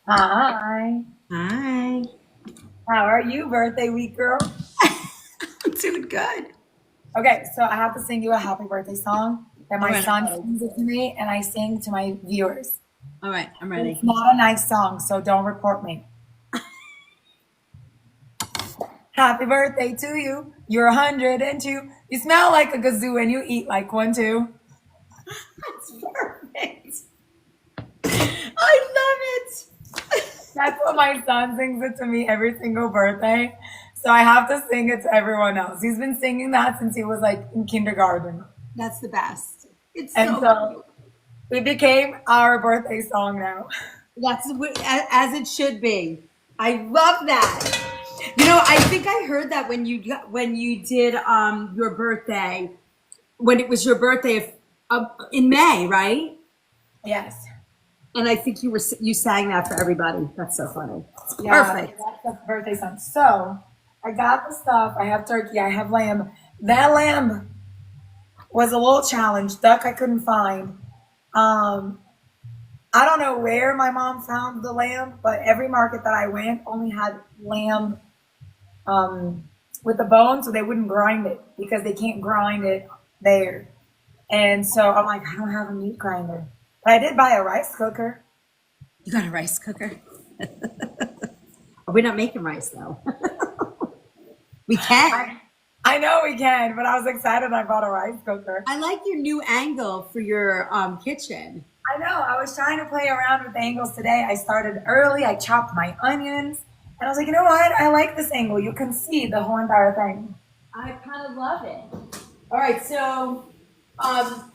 Hi. Hi. How are you, birthday week girl? I'm doing good. Okay, so I have to sing you a happy birthday song that All my right, I'm son ready. sings it to me and I sing to my viewers. All right, I'm It's ready. not a nice song, so don't report me. Happy birthday to you. You're 102. You smell like a kazoo and you eat like one too. That's perfect. I love it. That's what my son sings it to me every single birthday. So I have to sing it to everyone else. He's been singing that since he was like in kindergarten. That's the best. It's And so so cute. it became our birthday song now. As it should be. I love that. I think I heard that when you did your birthday, when it was your birthday in May, right? Yes. And I think you sang that for everybody. That's so funny. It's Yeah, perfect. that's the birthday song. So I got the stuff. I have turkey. I have lamb. That lamb was a little challenge. Duck I couldn't find. Um, I don't know where my mom found the lamb, but every market that I went only had lamb with the bone, so they wouldn't grind it because they can't grind it there. And so I'm like, I don't have a meat grinder, but I did buy a rice cooker. You got a rice cooker? We're not making rice though. We can. I I know we can, but I was excited I bought a rice cooker. I like your new angle for your kitchen. I know. I was trying to play around with the angles today. I started early. I chopped my onions. And I was like, you know what? I like this angle. You can see the whole entire thing. I kind of love it. All right, um,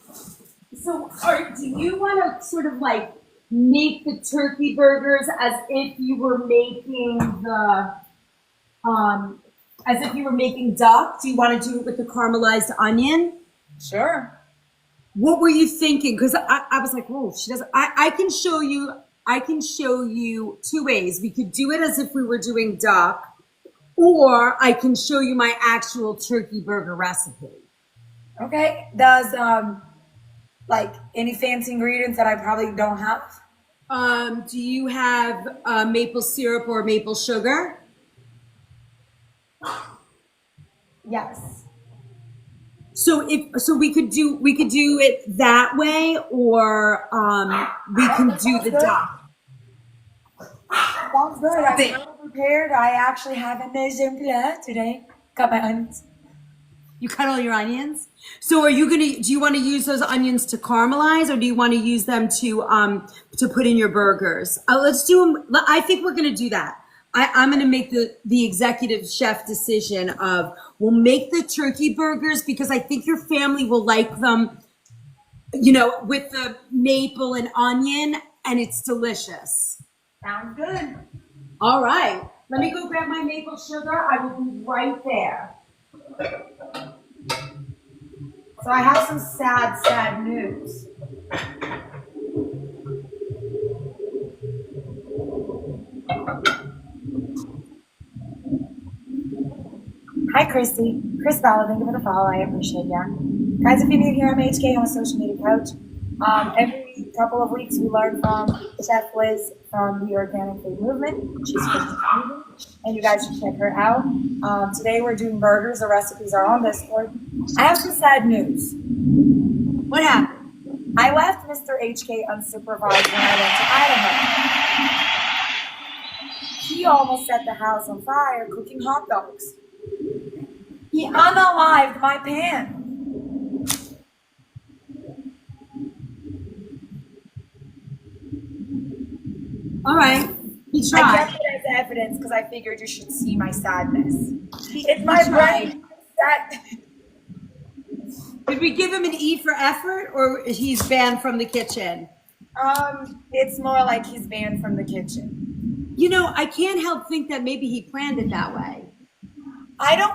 do you want to sort of like make the turkey burgers um, as if you were making duck? Do you want to do it with the caramelized onion? Sure. What were you thinking? Because I was like, oh, she doesn't. I can show you. I can show you two ways. We could do it as if we were doing duck, or I can show you my actual turkey burger recipe. Okay. Does like any fancy ingredients that I probably don't have? Do you have maple syrup or maple sugar? Yes. So we could do it that way, or we can do Sounds the good. duck. Sounds good. I'm They- well prepared. I actually have an exemplar today. Got my onions. You cut all your onions. So are you gonna? Do you want to use those onions to caramelize, or do you want to use them to put in your burgers? Let's do them. I think we're gonna do that. I'm gonna make the executive chef decision of we'll make the turkey burgers because I think your family will like them. With the maple and onion, and it's delicious. Sounds good. All right, let me go grab my maple sugar. I will be right there. So I have some sad, sad news. Hi, Christy. Chris Bella, thank you for the follow. I appreciate ya. Guys, if you're new here, I'm HK. I'm a social media coach. Every couple of weeks, we learn from Chef Liz from the Organic Food Movement. She's vegan, and you guys should check her out. Today, we're doing burgers. The recipes are on Discord. I have some sad news. What happened? I left Mr. HK unsupervised when I went to Idaho. He almost set the house on fire cooking hot dogs. He unalived my pan. All right, he I tried. kept it as evidence because I figured you should see my sadness. It's He my tried. brain. That Did we give him an E for effort, or he's banned from the kitchen? it's more like he's banned from the kitchen. I can't help think that maybe he planned it that way. I don't.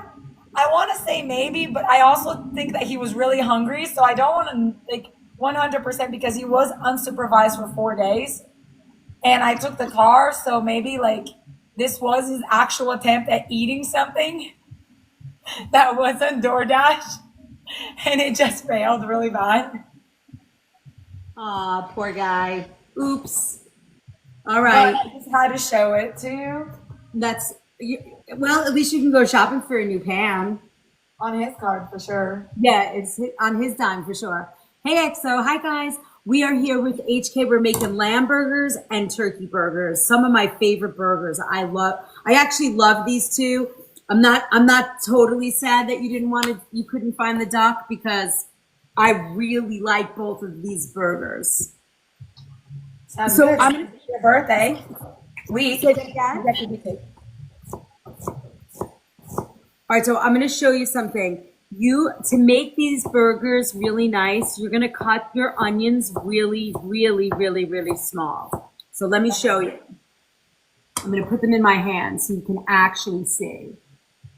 I want to say maybe, but I also think that he was really hungry. So I don't want to like 100% because he was unsupervised for 4 days, and I took the car. So maybe like this was his actual attempt at eating something that wasn't DoorDash, and it just failed really bad. Aw, poor guy. Oops. All But right. I just had to show it to you That's you, well, at least you can go shopping for a new pan. on his card for sure. Yeah, it's on his dime for sure. Hey, XO. Hi, guys. We are here with HK. We're making lamb burgers and turkey burgers. Some of my favorite burgers. I actually love these two. I'm not totally sad that you couldn't find the duck because I really like both of these burgers. Sounds So good. I'm It's your birthday week. say that again. All right, so I'm going to show you something. To make these burgers really nice, you're going to cut your onions really, really, really, really small. So let me show you. I'm going to put them in my hand so you can actually see.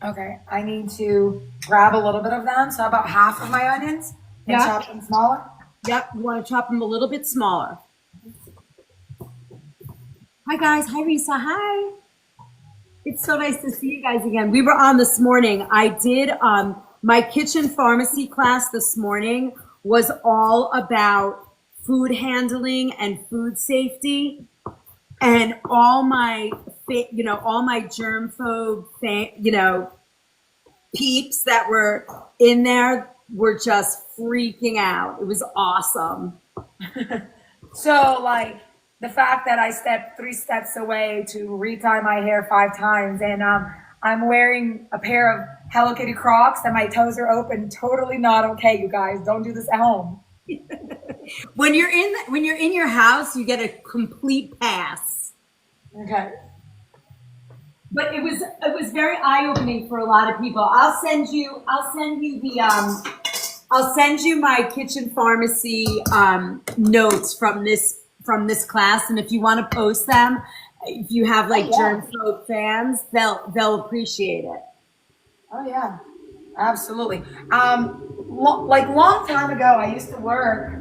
Okay, I need to grab a little bit of them. So about half of my onions and Yeah. chop them smaller. Yep, you want to chop them a little bit smaller. Hi, guys. Hi, Risa. Hi. It's so nice to see you guys again. We were on this morning. I did my kitchen pharmacy class this morning was all about food handling and food safety, and all my germphobe peeps that were in there were just freaking out. It was awesome. So like the fact that I stepped 3 steps away to retie my hair 5 times, and I'm wearing a pair of Hello Kitty Crocs and my toes are open. Totally not okay, you guys. Don't do this at home. When you're in your house, you get a complete pass. Okay. But it was very eye-opening for a lot of people. I'll send you my kitchen pharmacy notes from this class, and if you want to post them, if you have like germphobe fans, they'll appreciate it. Oh yeah, absolutely. Long time ago, I used to work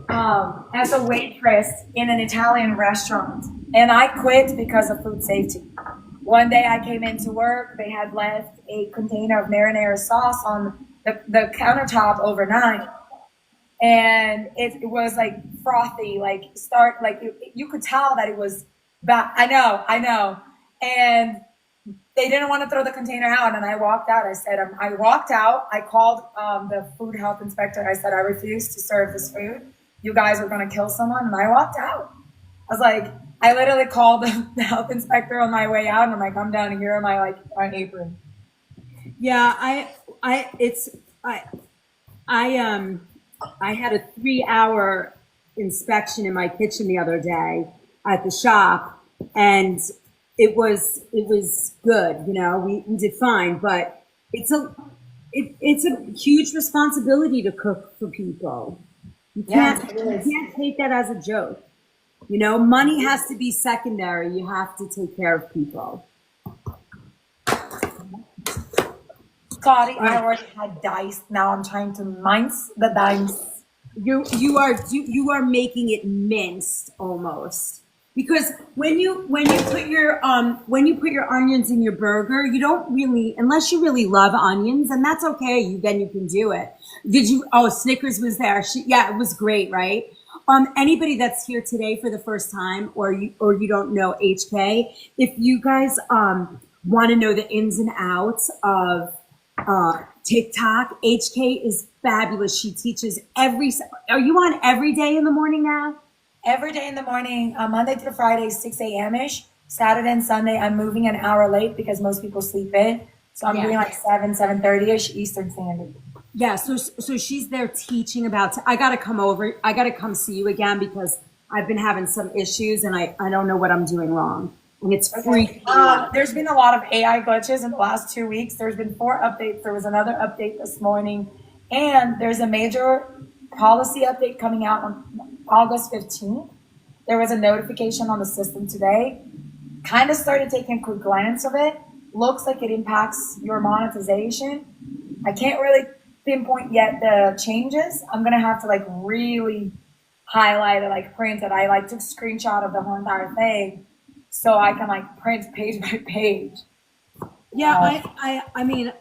as a waitress in an Italian restaurant, and I quit because of food safety. One day I came into work, they had left a container of marinara sauce on the countertop overnight. And it was like frothy, you could tell that it was bad. I know. And they didn't want to throw the container out, and I walked out. I walked out. I called the food health inspector. I said, I refuse to serve this food. You guys are going to kill someone. And I walked out. I was like, I literally called the health inspector on my way out, and I'm like, I'm down here in my apron. Yeah, I had a 3-hour inspection in my kitchen the other day at the shop, and it was good. We did fine, but it's a huge responsibility to cook for people. You can't take that as a joke. Money has to be secondary. You have to take care of people. Sorry, I already had dice. Now I'm trying to mince the dice. You are making it minced almost, because when you put your onions in your burger, you don't really, unless you really love onions, and that's okay. Then you can do it. Snickers was there. It was great, right? Anybody that's here today for the first time, or you don't know HK, if you guys want to know the ins and outs of TikTok, HK is fabulous. She teaches are you on every day in the morning now? Every day in the morning, Monday through Friday, 6 a.m. ish. Saturday and Sunday, I'm moving an hour late because most people sleep in. So I'm doing like 7:30 ish Eastern Standard. Yeah, so she's there teaching about. I gotta come see you again because I've been having some issues and I don't know what I'm doing wrong. And it's free. There's been a lot of AI glitches in the last 2 weeks. There's been 4 updates. There was another update this morning. And there's a major policy update coming out on August 15th. There was a notification on the system today. Kind of started taking a quick glance of it. Looks like it impacts your monetization. I can't really pinpoint yet the changes. I'm going to have to really highlight it, print it. I took a screenshot of the whole entire thing, so I can print page by page. Yeah, I mean,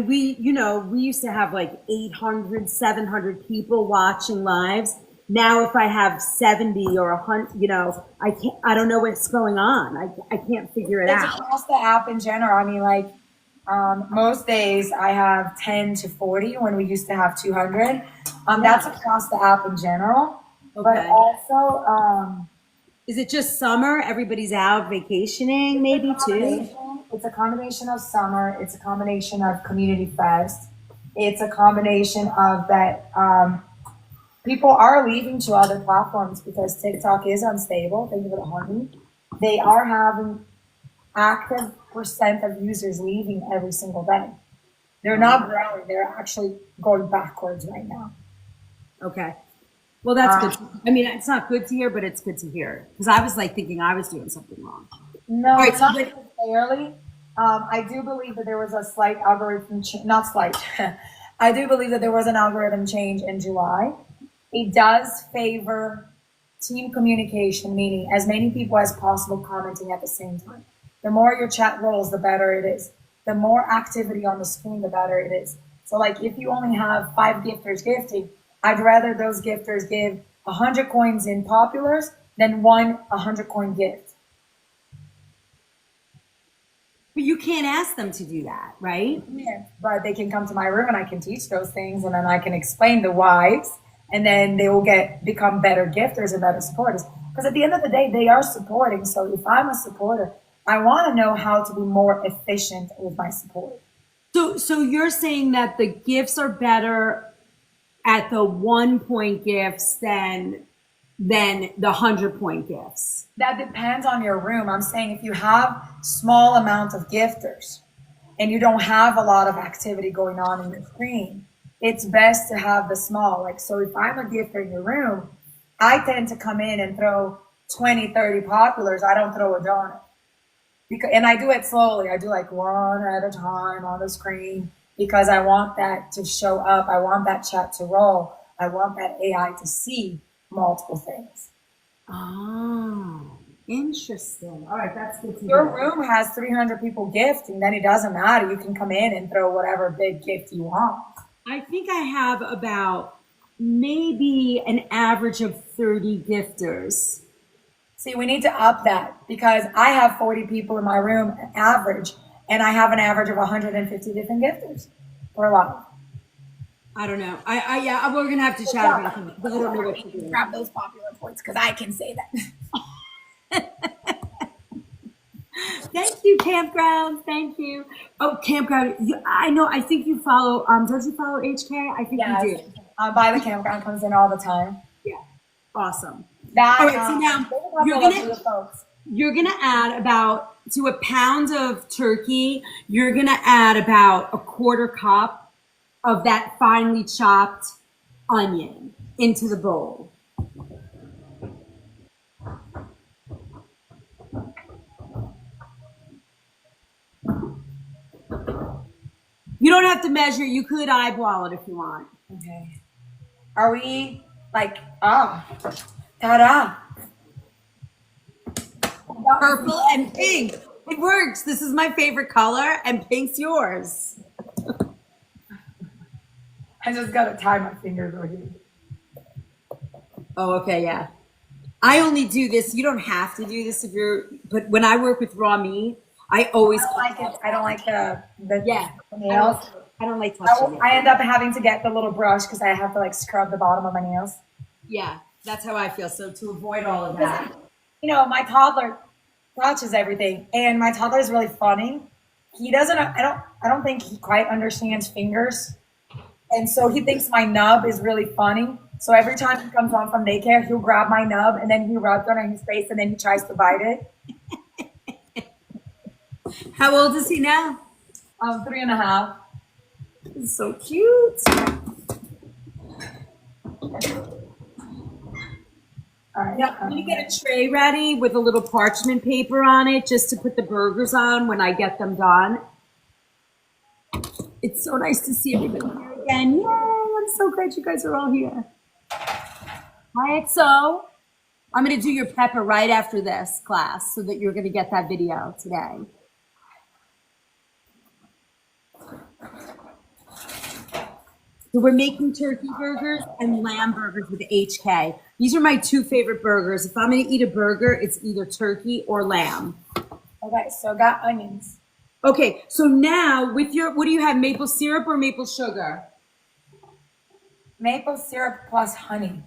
we used to have 800, 700 people watching lives. Now, if I have 70 or 100, I don't know what's going on. I can't figure it It's out. across the app in general. I mean, like, most days I have 10 to 40 when we used to have 200. That's across the app in general. But Okay. also, Is it just summer? Everybody's out vacationing, maybe too? it's a combination of summer. It's a combination of community fest. It's a combination of that people are leaving to other platforms because TikTok is unstable. Thank you for the honey. They are having active percent of users leaving every single day. They're not growing. They're actually going backwards right now. Okay. Well, that's good. I mean, it's not good to hear, but it's good to hear because I was like thinking I was doing something wrong. No, All right, so not necessarily. I do believe that there was a slight algorithm change, not slight. I do believe that there was an algorithm change in July. It does favor team communication, meaning as many people as possible commenting at the same time. The more your chat rolls, the better it is. The more activity on the screen, the better it is. So like if you only have 5 gifters gifting, I'd rather those gifters give 100 coins in populars than one 100 coin gift. but you can't ask them to do that, right? Yeah, but they can come to my room and I can teach those things and then I can explain the whys and then they will become better gifters and better supporters. Because at the end of the day, they are supporting. So if I'm a supporter, I want to know how to be more efficient with my support. So you're saying that the gifts are better at the 1 point gifts than the 100 point gifts. That depends on your room. I'm saying if you have small amount of gifters and you don't have a lot of activity going on in your screen, it's best to have the small. Like, so if I'm a gifter in your room, I tend to come in and throw 20, 30 populars. I don't throw a donut. And I do it slowly. I do like one at a time on the screen because I want that to show up. I want that chat to roll. I want that AI to see multiple things. Oh, interesting. All right, that's good to Your hear. room has 300 people gifting, then it doesn't matter. You can come in and throw whatever big gift you want. I think I have about maybe an average of 30 gifters. See, we need to up that because I have 40 people in my room average, and I have an average of 150 different gifters for a lot. I don't know. Yeah, we're gonna have to chat about it. But I don't know what to do. Grab those popular points because I can say that. Thank you, Campground. Thank you. Oh, Campground. I know. I think you follow. Don't you follow HK? I think Yes. you do. By the campground comes in all the time. Yeah. Awesome. That, All right. So now you're gonna add about to a pound of turkey. You're gonna add about a quarter cup of that finely chopped onion into the bowl. You don't have to measure. You could eyeball it if you want. Okay. Are we like, ta-da. Purple and pink. It works. This is my favorite color, and pink's yours. I just got to tie my fingers over here. Oh, okay, yeah. I only do this. You don't have to do this if you're, but when I work with raw meat, I always I don't like it. I don't like the nails. I don't like touching it. I end up having to get the little brush because I have to like scrub the bottom of my nails. Yeah, that's how I feel. So to avoid all of that. You know, my toddler touches everything, and my toddler is really funny. He doesn't. I don't think he quite understands fingers, and so he thinks my nub is really funny. So every time he comes home from daycare, he'll grab my nub and then he rubs it on his face and then he tries to bite it. How old is he now? 3.5. He's so cute. All right. Now, I'm gonna get a tray ready with a little parchment paper on it just to put the burgers on when I get them done. It's so nice to see everybody here again. Yay! I'm so glad you guys are all here. All right, so I'm gonna do your pepper right after this class so that you're gonna get that video today. So we're making turkey burgers and lamb burgers with HK. These are my two favorite burgers. If I'm going to eat a burger, it's either turkey or lamb. Okay, so got onions. Okay, so now with your, what do you have, maple syrup or maple sugar? Maple syrup plus honey.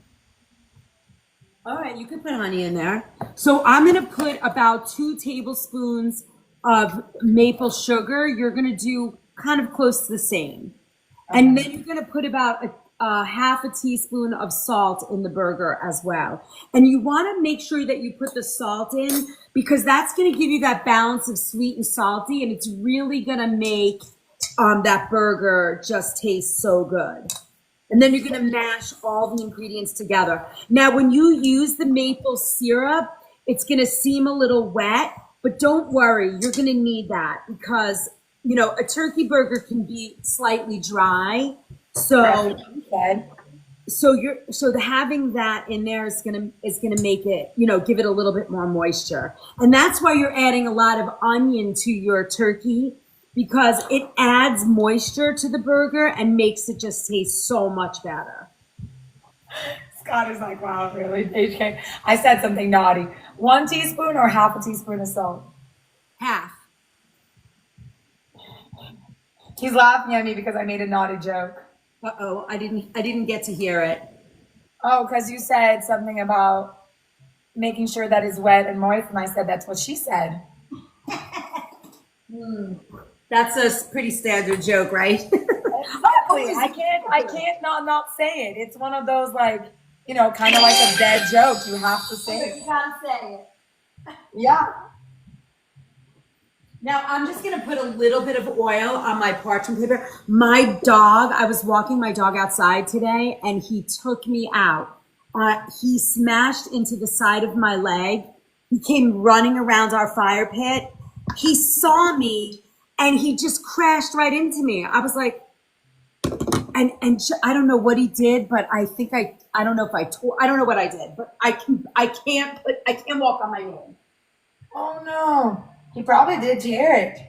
All right, you can put honey in there. So I'm going to put about 2 tablespoons of maple sugar. You're going to do kind of close to the same. And then you're going to put about a half a teaspoon of salt in the burger as well. And you want to make sure that you put the salt in because that's going to give you that balance of sweet and salty. And it's really going to make that burger just taste so good. And then you're going to mash all the ingredients together. Now, when you use the maple syrup, it's going to seem a little wet, but don't worry, you're going to need that because, you know, a turkey burger can be slightly dry. So, having that in there is going to make it, you know, give it a little bit more moisture. And that's why you're adding a lot of onion to your turkey because it adds moisture to the burger and makes it just taste so much better. Scott is like, wow, really? HK. I said something naughty. 1 teaspoon or half a teaspoon of salt? Half. He's laughing at me because I made a naughty joke. Uh-oh, I didn't get to hear it. Oh, because you said something about making sure that it's wet and moist, and I said that's what she said. That's a pretty standard joke, right? Exactly. I can't not say it. It's one of those like, you know, kind of like a dead joke. You have to say it. You gotta say it. Yeah. Now I'm just gonna put a little bit of oil on my parchment paper. My dog, I was walking my dog outside today and he took me out. He smashed into the side of my leg. He came running around our fire pit. He saw me and he just crashed right into me. I was like, and I don't know what he did, but I think I don't know if I don't know what I did, but I can't walk on my own. Oh no. He probably did tear it.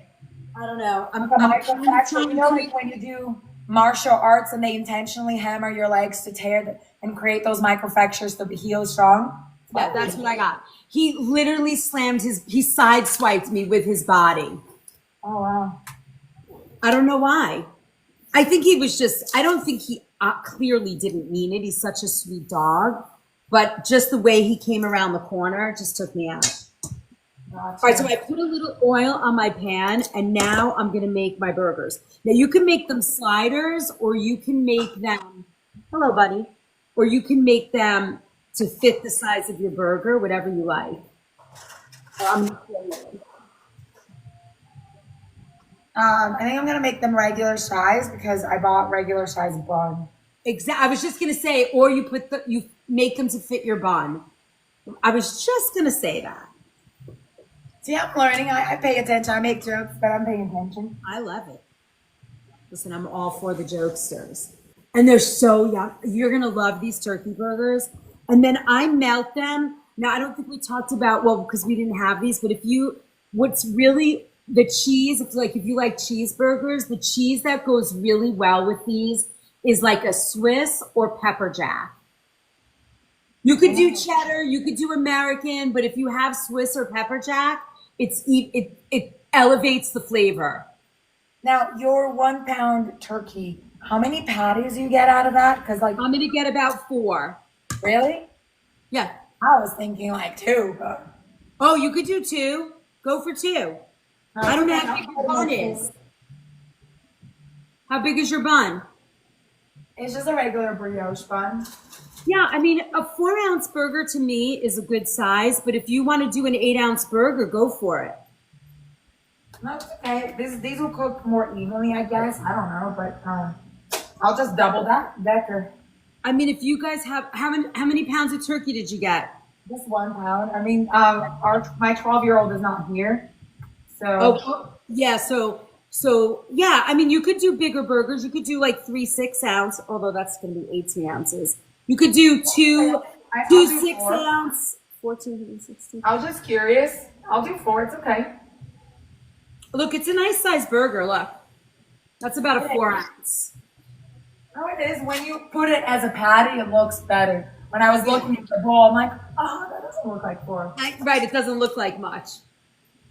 I don't know. I'm you know, like when you do martial arts and they intentionally hammer your legs to tear and create those microfractures so the heel is strong. Yeah, that's what I got. He literally he sideswiped me with his body. Oh wow. I don't know why. I think he was I don't think he clearly didn't mean it. He's such a sweet dog, but just the way he came around the corner just took me out. Gotcha. All right, so I put a little oil on my pan, and now I'm going to make my burgers. Now, you can make them sliders, or you can make them, hello, buddy, or you can make them to fit the size of your burger, whatever you like. I think I'm going to make them regular size because I bought regular size bun. Exactly. I was just going to say, or you make them to fit your bun. I was just going to say that. See, I'm learning. I pay attention. I make jokes, but I'm paying attention. I love it. Listen, I'm all for the jokesters. And they're so yum. You're going to love these turkey burgers. And then I melt them. Now, I don't think we talked about, well, because we didn't have these, but what's really the cheese, if you like cheeseburgers, the cheese that goes really well with these is like a Swiss or pepper jack. You could do cheddar, you could do American, but if you have Swiss or pepper jack, it elevates the flavor. Now, your 1 pound turkey, how many patties do you get out of that? Because like I'm gonna get about 4. Really? Yeah. I was thinking like 2, but oh, you could do 2. Go for 2. I don't know how big your bun is. How big is your bun? It's just a regular brioche bun. Yeah, I mean, a 4-ounce burger to me is a good size, but if you want to do an 8-ounce burger, go for it. No, it's okay. These will cook more evenly, I guess. I don't know, but I'll just double that decker. I mean, if you guys have how many pounds of turkey did you get? Just 1 pound. I mean, my 12-year-old is not here, so. Oh, yeah. So yeah. I mean, you could do bigger burgers. You could do like 3 6-ounce, although that's going to be 18 ounces. You could do two 6-ounce, 1460. I was just curious. I'll do 4. It's okay. Look, it's a nice size burger. Look, that's about a 4-ounce. No, it is. When you put it as a patty, it looks better. When I was looking at the bowl, I'm like, oh, that doesn't look like pork. Right, it doesn't look like much.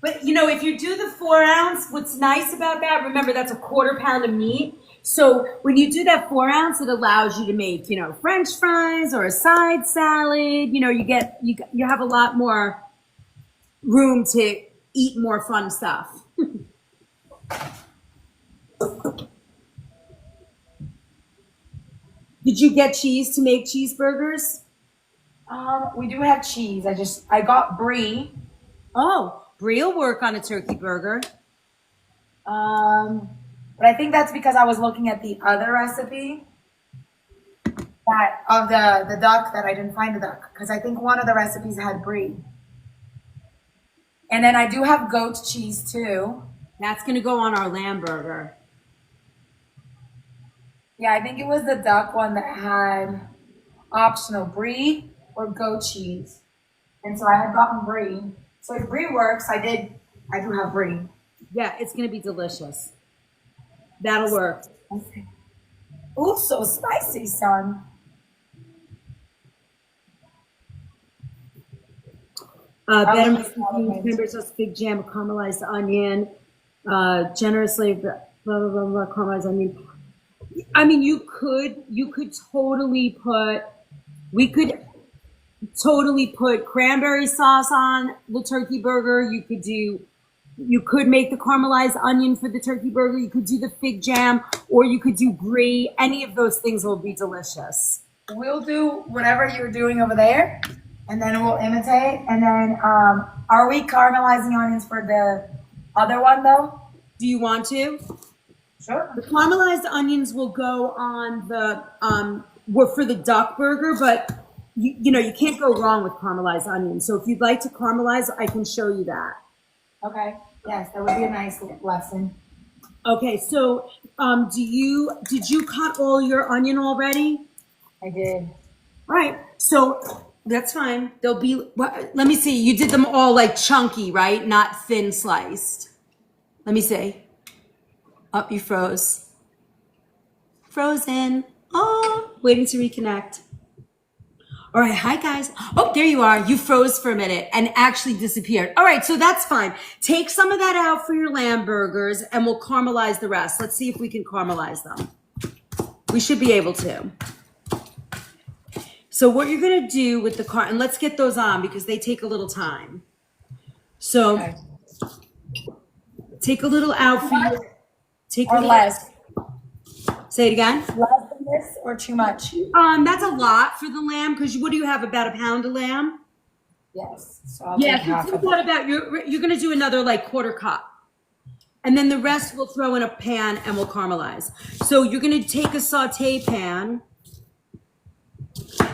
But you know, if you do the 4 ounce, what's nice about that, remember that's a 1/4 pound of meat. So when you do that 4 ounce, it allows you to make, you know, French fries or a side salad. You know, you have a lot more room to eat more fun stuff. Did you get cheese to make cheeseburgers? We do have cheese. I got brie. Oh, brie will work on a turkey burger. But I think that's because I was looking at the other recipe that of the duck that I didn't find the duck because I think one of the recipes had brie. And then I do have goat cheese too. That's going to go on our lamb burger. Yeah, I think it was the duck one that had optional brie or goat cheese. And so I had gotten brie. So if brie works, I do have brie. Yeah, it's going to be delicious. That'll work. Okay. Ooh, so spicy, son. Better cranberry sauce, big jam, caramelized onion, generously, blah, blah, blah, blah, caramelized onion. I mean, we could totally put cranberry sauce on the turkey burger. You could make the caramelized onion for the turkey burger. You could do the fig jam, or you could do brie. Any of those things will be delicious. We'll do whatever you're doing over there, and then we'll imitate. And then, are we caramelizing onions for the other one though? Do you want to? Sure. The caramelized onions will go on the for the duck burger, but you know you can't go wrong with caramelized onions. So if you'd like to caramelize, I can show you that. Okay. Yes, that would be a nice lesson. Okay, so did you cut all your onion already? I did. All right, so that's fine. They'll be. Let me see. You did them all like chunky, right? Not thin sliced. Let me see. Oh, you froze. Frozen. Oh, waiting to reconnect. All right, hi guys. Oh, there you are. You froze for a minute and actually disappeared. All right, so that's fine. Take some of that out for your lamb burgers and we'll caramelize the rest. Let's see if we can caramelize them. We should be able to. So what you're gonna do with the and let's get those on because they take a little time. So Okay. take a little out for your, take Or a little, less. Say it again. Less than this or too much? That's a lot for the lamb because what do you have, about a pound of lamb? Yes. So I'll take half of What it. about you're gonna do another like 1/4 cup. And then the rest we'll throw in a pan and we'll caramelize. So you're gonna take a saute pan.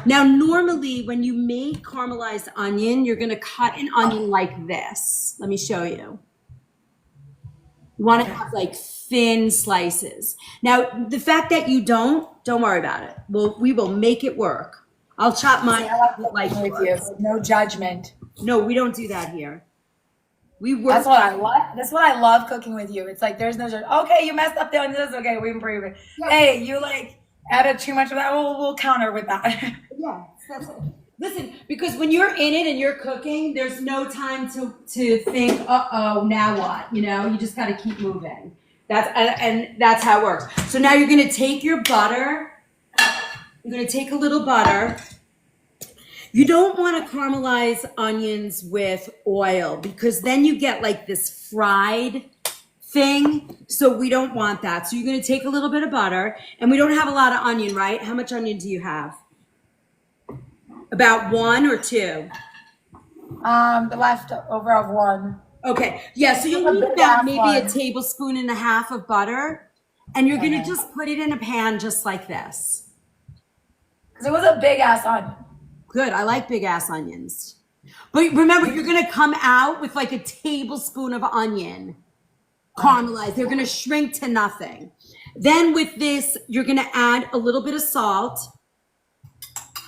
Now normally when you make caramelized onion, you're gonna cut an onion like this. Let me show you. You want to have like thin slices. Now, the fact that you don't worry about it. We will make it work. I'll chop mine like with you. yours. No judgment. No, we don't do that here. We work. That's what I love. That's what I love cooking with you. It's like there's no judgment. Okay, you messed up the onions. Okay, we improve it. Yeah. Hey, you like added too much of that. We'll counter with that. Yeah, that's it. Listen, because when you're in it and you're cooking, there's no time to think, uh-oh, now what? You know, you just got to keep moving. And that's how it works. So now you're going to take your butter. You're going to take a little butter. You don't want to caramelize onions with oil because then you get like this fried thing. So we don't want that. So you're going to take a little bit of butter, and we don't have a lot of onion, right? How much onion do you have? About 1 or 2? The leftover of 1. Okay. Yeah, so you'll need about maybe a tablespoon and a half of butter, and you're going to just put it in a pan just like this. Because it was a big ass onion. Good. I like big ass onions. But remember, you're going to come out with like a tablespoon of onion caramelized. They're going to shrink to nothing. Then with this, you're going to add a little bit of salt,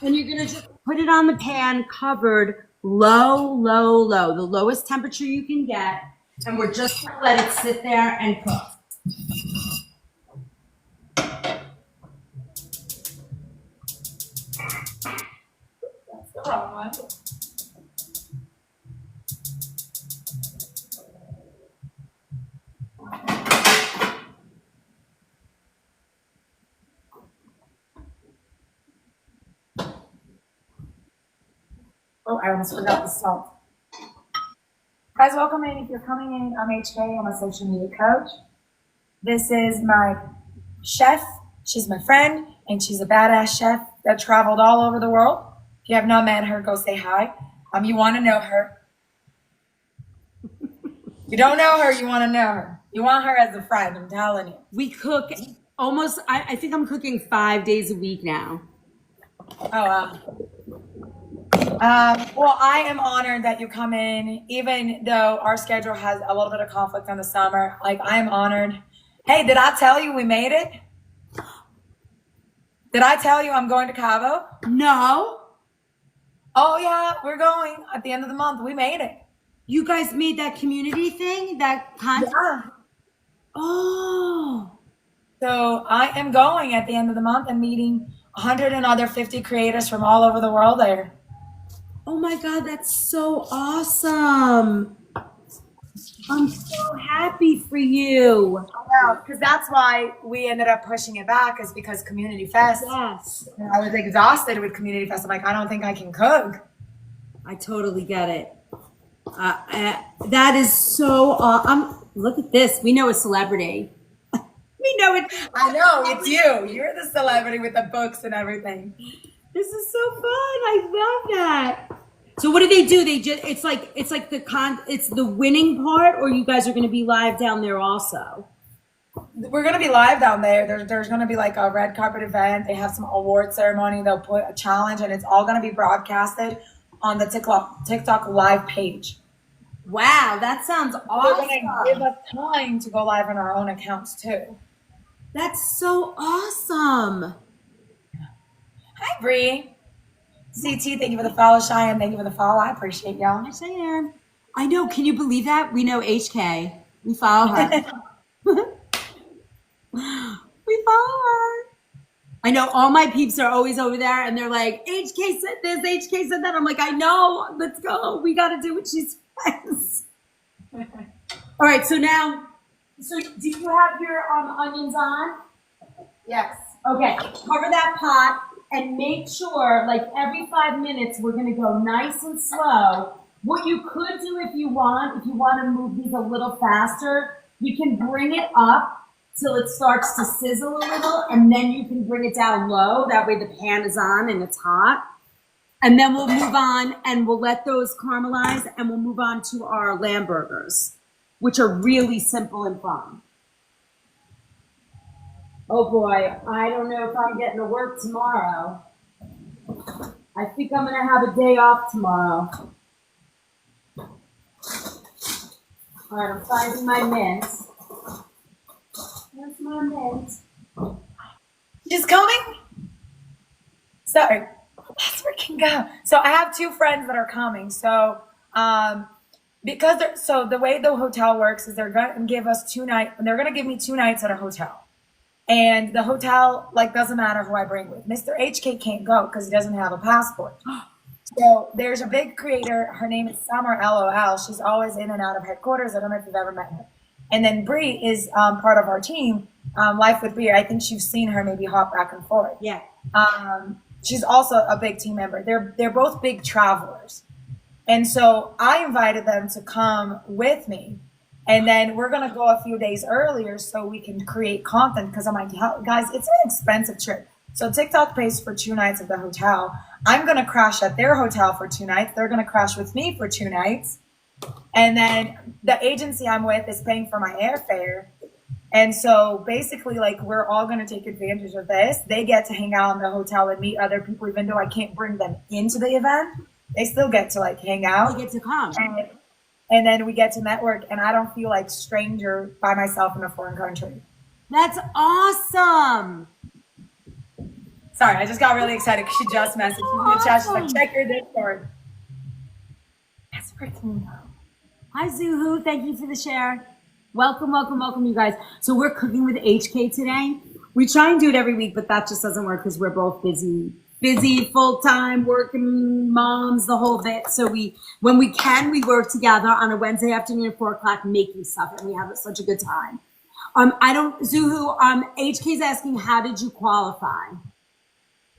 and you're going to just put it on the pan covered low, low, low, the lowest temperature you can get. And we're just going to let it sit there and cook. wrong one. Oh, I almost forgot the salt. Guys, welcome in. If you're coming in, I'm HK. I'm a social media coach. This is my chef. She's my friend, and she's a badass chef that traveled all over the world. If you have not met her, go say hi. You want to know her. You don't know her, you want to know her. You want her as a friend, I'm telling you. We cook almost, I think I'm cooking 5 days a week now. Oh, wow. Well, I am honored that you come in, even though our schedule has a little bit of conflict in the summer. Like, I am honored. Hey, did I tell you we made it? Did I tell you I'm going to Cabo? No. Oh, yeah, we're going at the end of the month. We made it. You guys made that community thing, that content? Yeah. Oh. So I am going at the end of the month and meeting 150 creators from all over the world there. Oh my God, that's so awesome. I'm so happy for you. I know, because that's why we ended up pushing it back, is because Community Fest. Yes. I was exhausted with Community Fest. I'm like, I don't think I can cook. I totally get it. That is so look at this. We know a celebrity. We know it. I know, it's you. You're the celebrity with the books and everything. This is so fun. I love that. So what do they do? They just it's like it's the winning part, or you guys are going to be live down there also? We're going to be live down there. There's going to be like a red carpet event. They have some award ceremony. They'll put a challenge, and it's all going to be broadcasted on the TikTok live page. Wow, that sounds awesome. They're going to give us time to go live on our own accounts too. That's so awesome. Hi, Bree. CT, thank you for the follow. Cheyenne, thank you for the follow. I appreciate y'all. Hi, Cheyenne. I know. Can you believe that? We know HK. We follow her. We follow her. I know all my peeps are always over there, and they're like, HK said this, HK said that. I'm like, I know. Let's go. We got to do what she says. All right. So now, do you have your onions on? Yes. Okay. Cover that pot. And make sure, like every 5 minutes, we're going to go nice and slow. What you could do if you want to move these a little faster, you can bring it up till it starts to sizzle a little, and then you can bring it down low. That way the pan is on and it's hot. And then we'll move on and we'll let those caramelize, and we'll move on to our lamb burgers, which are really simple and fun. Oh boy, I don't know if I'm getting to work tomorrow. I think I'm going to have a day off tomorrow. All right, I'm finding my mint. Where's my mint? She's coming? Sorry. Let's freaking go. So I have two friends that are coming. So so the way the hotel works is they're going to give us 2 nights. They're going to give me 2 nights at a hotel. And the hotel, like, doesn't matter who I bring with. Mr. HK can't go because he doesn't have a passport. So there's a big creator. Her name is Summer LOL. She's always in and out of headquarters. I don't know if you've ever met her. And then Bree is part of our team, Life with Bree. I think you've seen her maybe hop back and forth. Yeah. She's also a big team member. They're both big travelers. And so I invited them to come with me. And then we're going to go a few days earlier so we can create content, because I'm like, guys, it's an expensive trip. So TikTok pays for 2 nights at the hotel. I'm going to crash at their hotel for 2 nights. They're going to crash with me for 2 nights. And then the agency I'm with is paying for my airfare. And so basically, like, we're all going to take advantage of this. They get to hang out in the hotel and meet other people, even though I can't bring them into the event. They still get to, like, hang out. They get to come. And then we get to network, and I don't feel like stranger by myself in a foreign country. That's awesome. Sorry, I just got really excited because she just messaged me in the chat. She's like, check your Discord. That's freaking cool. Hi, Zuhu. Thank you for the share. Welcome, welcome, welcome, you guys. So we're cooking with HK today. We try and do it every week, but that just doesn't work because we're both busy busy, full-time, working moms, the whole bit. So when we can, we work together on a Wednesday afternoon at 4 o'clock making stuff, and we have such a good time. Zuhu, HK's asking, how did you qualify?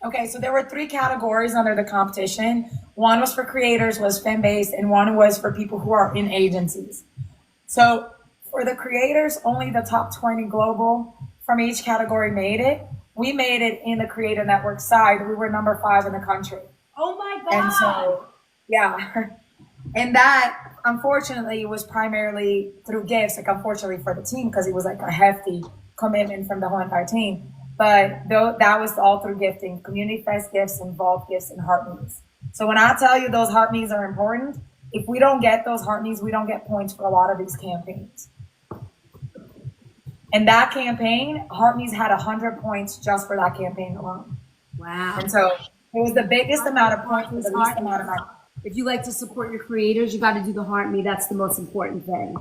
Okay, so there were 3 categories under the competition. One was for creators, was fan-based, and one was for people who are in agencies. So for the creators, only the top 20 global from each category made it. We made it in the Creator Network side. We were number 5 in the country. Oh my God. And so, yeah. And that, unfortunately, was primarily through gifts, like unfortunately for the team, because it was like a hefty commitment from the whole entire team. But that was all through gifting, community fest gifts, involved gifts, and heart me's. So when I tell you those heart me's are important, if we don't get those heart me's, we don't get points for a lot of these campaigns. And that campaign, heart me's had 100 points just for that campaign alone. Wow. And so it was the biggest amount of points for the least amount of money. If you like to support your creators, you got to do the heart me. That's the most important thing.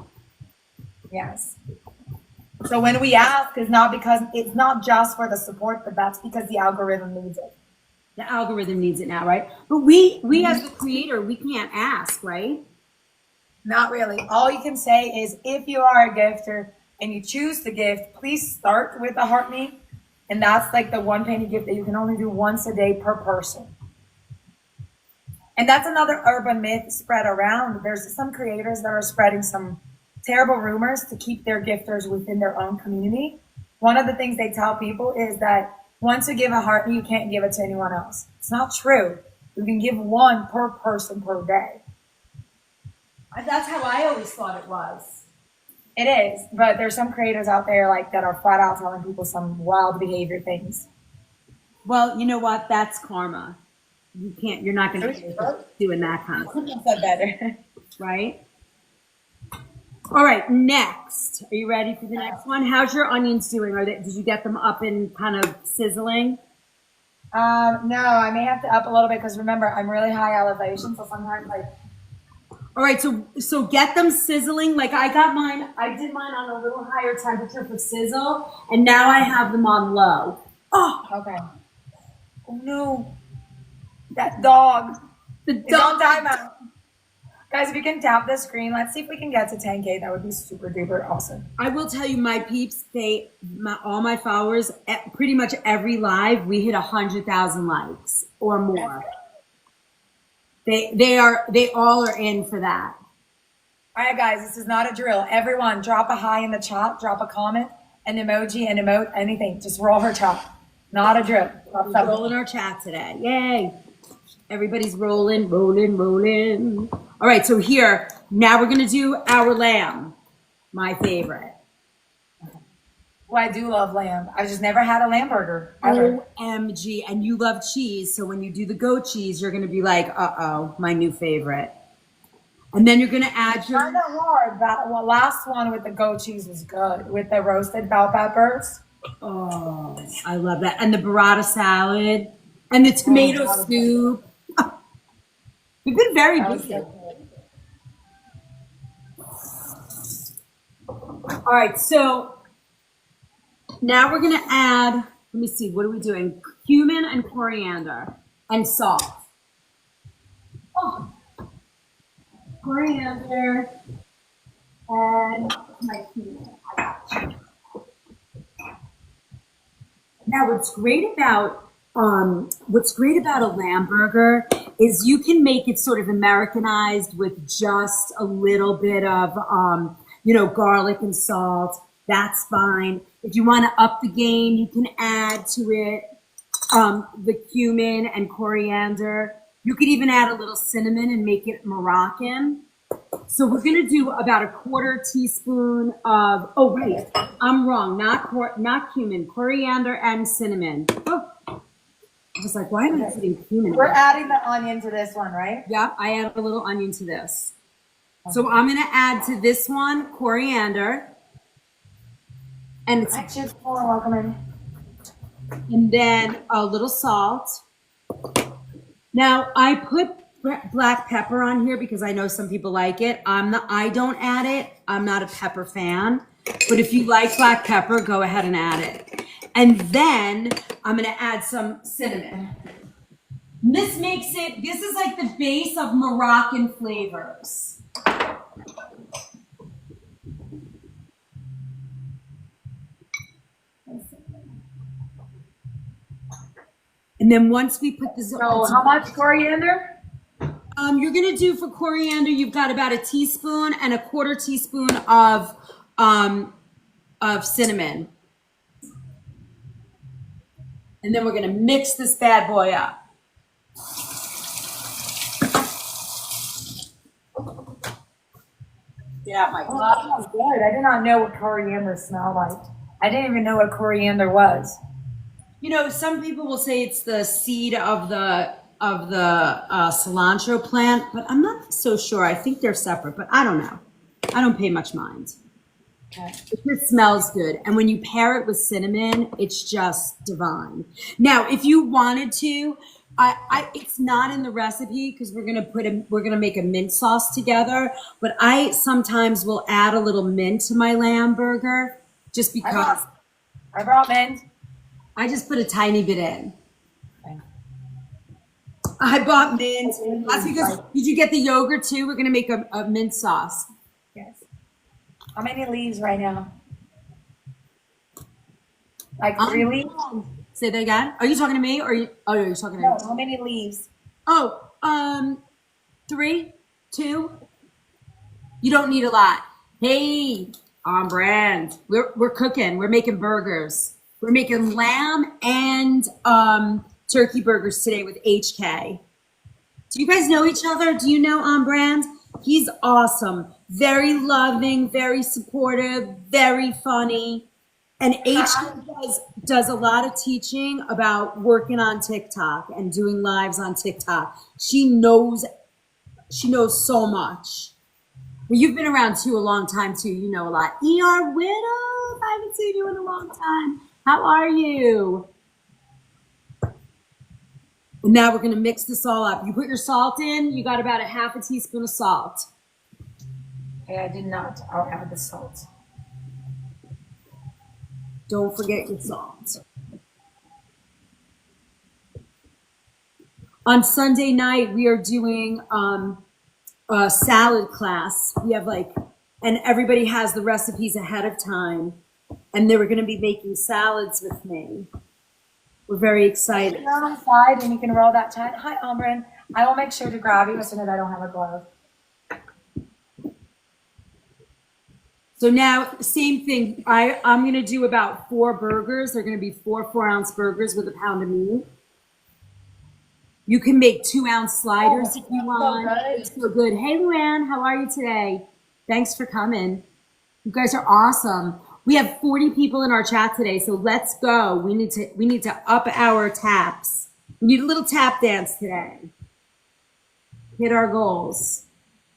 Yes. So when we ask, it's not just for the support, but that's because the algorithm needs it. The algorithm needs it now, right? But we as the creator, we can't ask, right? Not really. All you can say is if you are a gifter and you choose to gift, please start with a heart me. And that's like the 1 penny gift that you can only do once a day per person. And that's another urban myth spread around. There's some creators that are spreading some terrible rumors to keep their gifters within their own community. One of the things they tell people is that once you give a heart me, you can't give it to anyone else. It's not true. You can give 1 per person per day. That's how I always thought it was. It is, but there's some creators out there like that are flat out telling people some wild behavior things. Well, you know what? That's karma. You're not going to be doing that kind of stuff. Couldn't have said better. Right? All right, next. Are you ready for the next one? How's your onions doing? Did you get them up and kind of sizzling? No, I may have to up a little bit because remember, I'm really high elevation, so sometimes like. All right, so get them sizzling. Like I did mine on a little higher temperature for sizzle, and now I have them on low. Oh, okay. Oh no, that dog. The It's on dog. timeout. Guys, if you can tap the screen, let's see if we can get to 10K. That would be super duper awesome. I will tell you, my peeps, all my followers, pretty much every live, we hit 100,000 likes or more. They all are in for that. All right, guys, this is not a drill. Everyone, drop a hi in the chat, drop a comment, an emoji, an emote, anything. Just roll her chat. Not a drill. We're rolling our chat today. Yay. Everybody's rolling. All right, so here, now we're going to do our lamb, my favorite. Well, I do love lamb. I just never had a lamb burger. Ever. OMG. And you love cheese, so when you do the goat cheese, you're going to be like, uh-oh, my new favorite. And then you're going to add your... Kind of hard. That last one with the goat cheese was good. With the roasted bell peppers. Oh, I love that. And the burrata salad. And the tomato soup. We've been very busy. All right, so now we're going to add, let me see, what are we doing? Cumin and coriander and salt. Oh, coriander and my cumin. I got you. Now, what's great about a lamb burger is you can make it sort of Americanized with just a little bit of, garlic and salt. That's fine. If you want to up the game, you can add to it the cumin and coriander. You could even add a little cinnamon and make it Moroccan. So we're going to do about a 1/4 teaspoon of, oh, wait, I'm wrong. Not cumin, coriander and cinnamon. Oh, I was like, why am I putting cumin? We're adding the onion to this one, right? Yeah, I add a little onion to this. So I'm going to add to this one coriander. And it's Just welcome in. and then a little salt. Now I put black pepper on here because I know some people like it. I don't add it. I'm not a pepper fan, but if you like black pepper, go ahead and add it. And then I'm going to add some cinnamon. This makes it, this is like the base of Moroccan flavors. And then once we put this, So how much coriander? you're gonna do for coriander, you've got about a teaspoon and a quarter teaspoon of cinnamon. And then we're gonna mix this bad boy up. Yeah, my Oh, that smells good. I did not know what coriander smelled like. I didn't even know what coriander was. You know, some people will say it's the seed of the cilantro plant, but I'm not so sure. I think they're separate, but I don't know. I don't pay much mind. Okay. It just smells good, and when you pair it with cinnamon, it's just divine. Now, if you wanted to, it's not in the recipe because we're gonna make a mint sauce together. But I sometimes will add a little mint to my lamb burger just because I brought mint. I just put a tiny bit in. Okay. I bought mint. That's because, did you get the yogurt too? We're going to make a mint sauce. Yes. How many leaves right now? Like 3 leaves? Say that again. Are you talking to me or you, oh, no, you're talking to No, me. how many leaves? Oh, 3, 2. You don't need a lot. Hey, on brand. We're cooking. We're making burgers. We're making lamb and turkey burgers today with HK. Do you guys know each other? Do you know On Brand? He's awesome. Very loving, very supportive, very funny. And HK does a lot of teaching about working on TikTok and doing lives on TikTok. She knows so much. Well, you've been around too a long time too. You know a lot. ER Widow, I haven't seen you in a long time. How are you? And now we're going to mix this all up. You put your salt in. You got about a half a teaspoon of salt. Okay, I did not. I'll add the salt. Don't forget your salt. On Sunday night, we are doing a salad class. We have and everybody has the recipes ahead of time. And they were going to be making salads with me. We're very excited. You're on the side and you can roll that chat. Hi, Umbrin. I will make sure to grab you as soon as I don't have a glove. So now, same thing. I'm going to do about 4 burgers. They're going to be 4 4-ounce burgers with a pound of meat. You can make 2-ounce sliders if you want. It's so good. Hey, Luann, how are you today? Thanks for coming. You guys are awesome. We have 40 people in our chat today, so let's go. We need to up our taps. We need a little tap dance today. Hit our goals.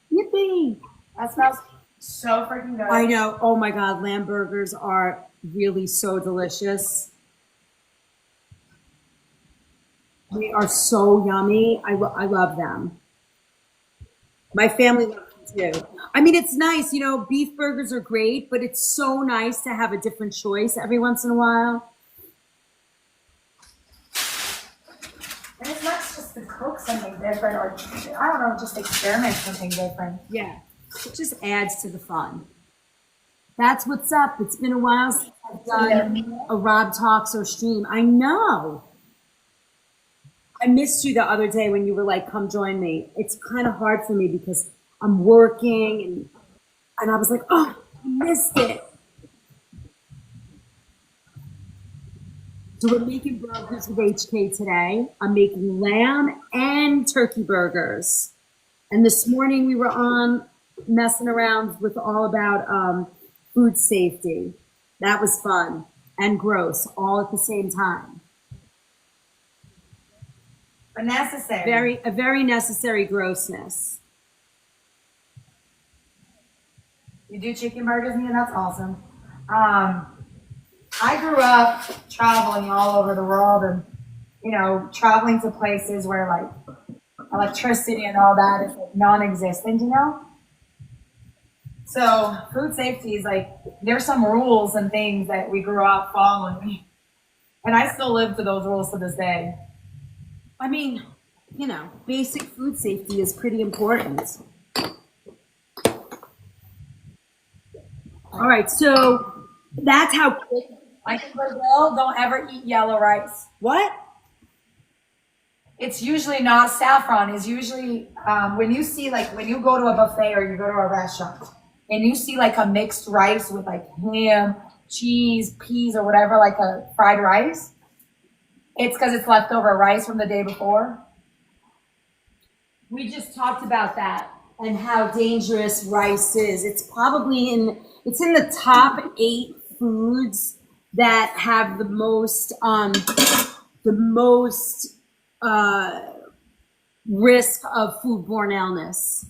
Yippee! That smells so freaking good. I know. Oh my God, lamb burgers are really so delicious. They are so yummy. I love them. My family loves them too. I mean, it's nice, beef burgers are great, but it's so nice to have a different choice every once in a while. And it's not just to cook something different or, I don't know, just experiment something different. Yeah, it just adds to the fun. That's what's up. It's been a while since I've done a Rob Talks or stream. I know. I missed you the other day when you were like, come join me. It's kind of hard for me because I'm working and I was like, oh, I missed it. So we're making burgers with HK today. I'm making lamb and turkey burgers. And this morning we were on messing around with all about food safety. That was fun and gross all at the same time. But necessary. A very necessary grossness. You do chicken burgers, Nina? That's awesome. I grew up traveling all over the world and, traveling to places where electricity and all that is non-existent, So food safety is there's some rules and things that we grew up following. And I still live to those rules to this day. I mean, you know, basic food safety is pretty important. All right, so that's how. Like in Brazil, don't ever eat yellow rice. What? It's usually not saffron. It's usually when you see like when you go to a buffet or you go to a restaurant and you see like a mixed rice with like ham, cheese, peas, or whatever, like a fried rice. It's because it's leftover rice from the day before. We just talked about that and how dangerous rice is. It's in the top 8 foods that have the most risk of foodborne illness.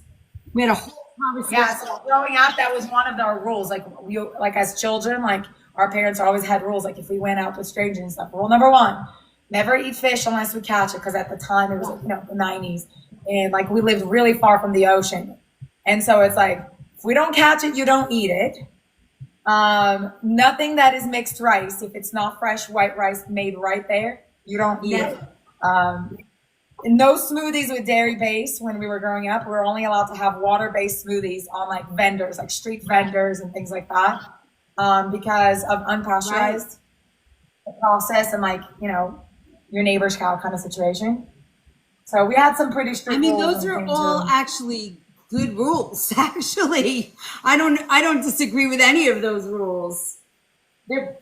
We had a whole conversation. Yeah, so growing up, that was one of our rules. Like as children, like our parents always had rules. Like if we went out with strangers and stuff, rule number 1: never eat fish unless we catch it. Because at the time it was the 90s, and like we lived really far from the ocean, and so it's like if we don't catch it, you don't eat it. Nothing that is mixed rice, if it's not fresh white rice made right there, you don't eat it. No smoothies with dairy base. When we were growing up, we were only allowed to have water-based smoothies on like vendors, like street vendors and things like that, because of unpasteurized process and like your neighbor's cow kind of situation. So we had some pretty strict. I mean, rules those are and all too. actually good rules. Actually, I don't disagree with any of those rules. They're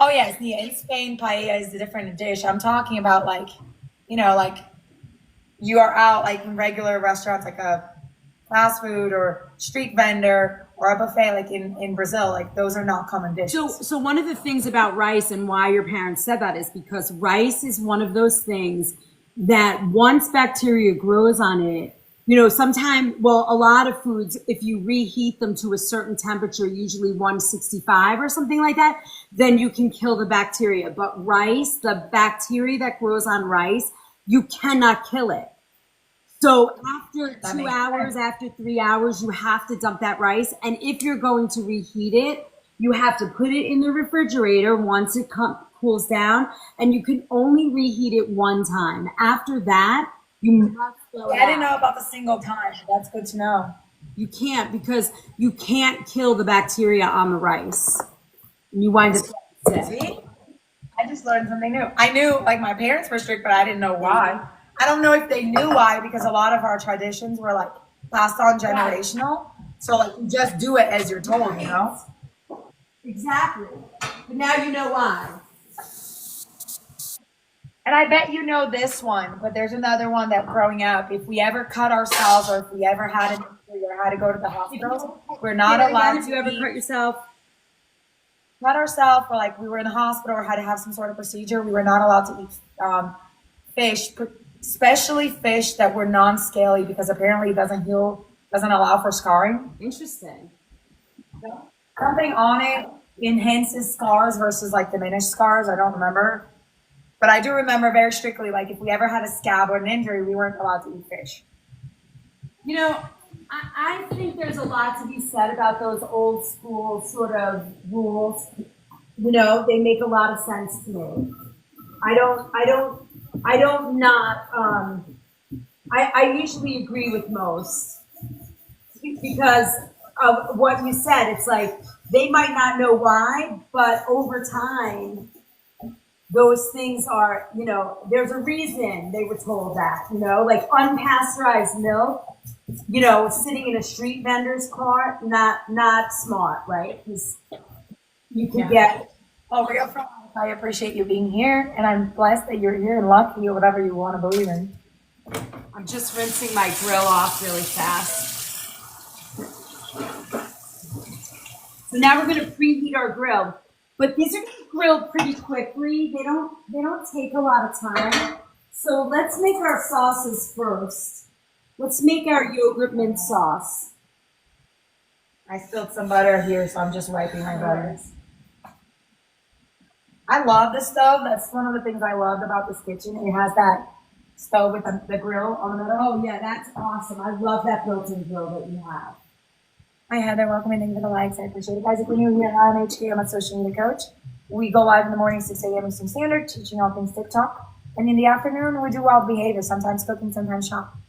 Oh yes, yeah. In Spain, paella is a different dish. I'm talking about like you are out like in regular restaurants, like a fast food or street vendor or a buffet, like in Brazil. Like those are not common dishes. So one of the things about rice and why your parents said that is because rice is one of those things that once bacteria grows on it, a lot of foods, if you reheat them to a certain temperature, usually 165 or something like that, then you can kill the bacteria. But rice, the bacteria that grows on rice, you cannot kill it. So after 2 hours, after 3 hours, you have to dump that rice. And if you're going to reheat it, you have to put it in the refrigerator once it cools down, and you can only reheat it one time. After that, you must throw it I didn't out. know about the single time. That's good to know. You can't, because you can't kill the bacteria on the rice. And you wind up sick. See? I just learned something new. I knew like my parents were strict, but I didn't know why. I don't know if they knew why, because a lot of our traditions were like passed on generational. So like you just do it as you're told. Exactly. But now you know why. And I bet you know this one, but there's another one that growing up, if we ever cut ourselves or if we ever had an injury or had to go to the hospital, we're not allowed If you to ever eat. cut yourself, Cut ourselves, or like we were in the hospital or had to have some sort of procedure, we were not allowed to eat fish, especially fish that were non-scaly, because apparently it doesn't allow for scarring. interesting. Something on it enhances scars versus like diminished scars. I don't remember. But I do remember very strictly, like if we ever had a scab or an injury, we weren't allowed to eat fish. I think there's a lot to be said about those old school sort of rules. They make a lot of sense to me. I usually agree with most because of what you said. It's like they might not know why, but over time, those things are, there's a reason they were told that, like unpasteurized milk, sitting in a street vendor's cart, not smart, right? Because you can get. Oh, real from I appreciate you being here, and I'm blessed that you're here and lucky or whatever you want to believe in. I'm just rinsing my grill off really fast. So now we're going to preheat our grill. But these are grilled pretty quickly. They don't take a lot of time. So let's make our sauces first. Let's make our yogurt mint sauce. I spilled some butter here, so I'm just wiping my butter. I love the stove. That's one of the things I loved about this kitchen. It has that stove with the grill on the middle. Oh yeah, that's awesome. I love that built-in grill that you have. Hi Heather, welcome and thank you for the likes. I appreciate it. Guys, if you're new here, hi, I'm HK. I'm a social media coach. We go live in the morning, 6 a.m. Eastern Standard, teaching all things TikTok. And in the afternoon, we do wild behavior, sometimes cooking, sometimes shopping.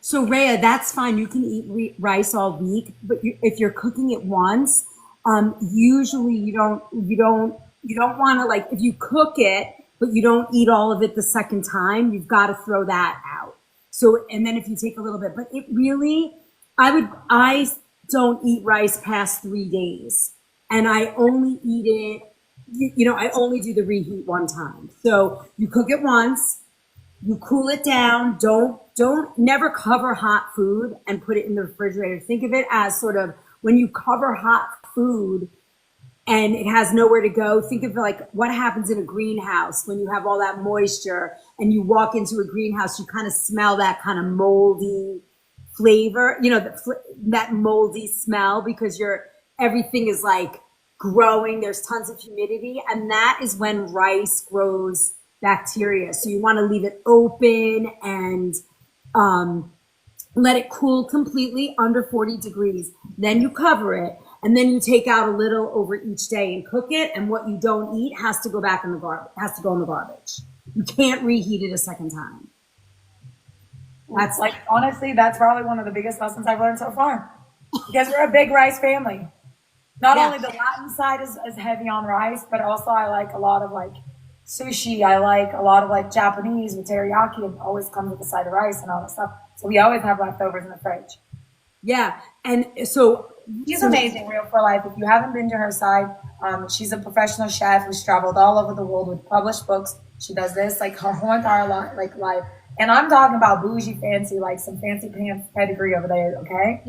So Rhea, that's fine. You can eat rice all week, but if you're cooking it once, usually you don't want to, like, if you cook it, but you don't eat all of it the second time, you've got to throw that out. So, and then if you take a little bit, but it really, I don't eat rice past 3 days, and I only eat it, I only do the reheat one time. So you cook it once, you cool it down. Never cover hot food and put it in the refrigerator. Think of it as sort of when you cover hot food and it has nowhere to go. Think of like what happens in a greenhouse when you have all that moisture and you walk into a greenhouse, you kind of smell that kind of moldy flavor, that moldy smell because everything is like growing. There's tons of humidity, and that is when rice grows bacteria. So you want to leave it open and let it cool completely under 40 degrees. Then you cover it, and then you take out a little over each day and cook it. And what you don't eat has to go back in the garbage. Has to go in the garbage. You can't reheat it a second time. That's like, honestly, that's probably one of the biggest lessons I've learned so far. Because we're a big rice family. Not only the Latin side is heavy on rice, but also I like a lot of like sushi. I like a lot of like Japanese with teriyaki. It always comes with a side of rice and all that stuff. So we always have leftovers in the fridge. Yeah. And so she's amazing, Real for Life. If you haven't been to her side, she's a professional chef who's traveled all over the world with published books. She does this like her whole entire life. And I'm talking about bougie fancy, like some fancy pants pedigree over there, okay?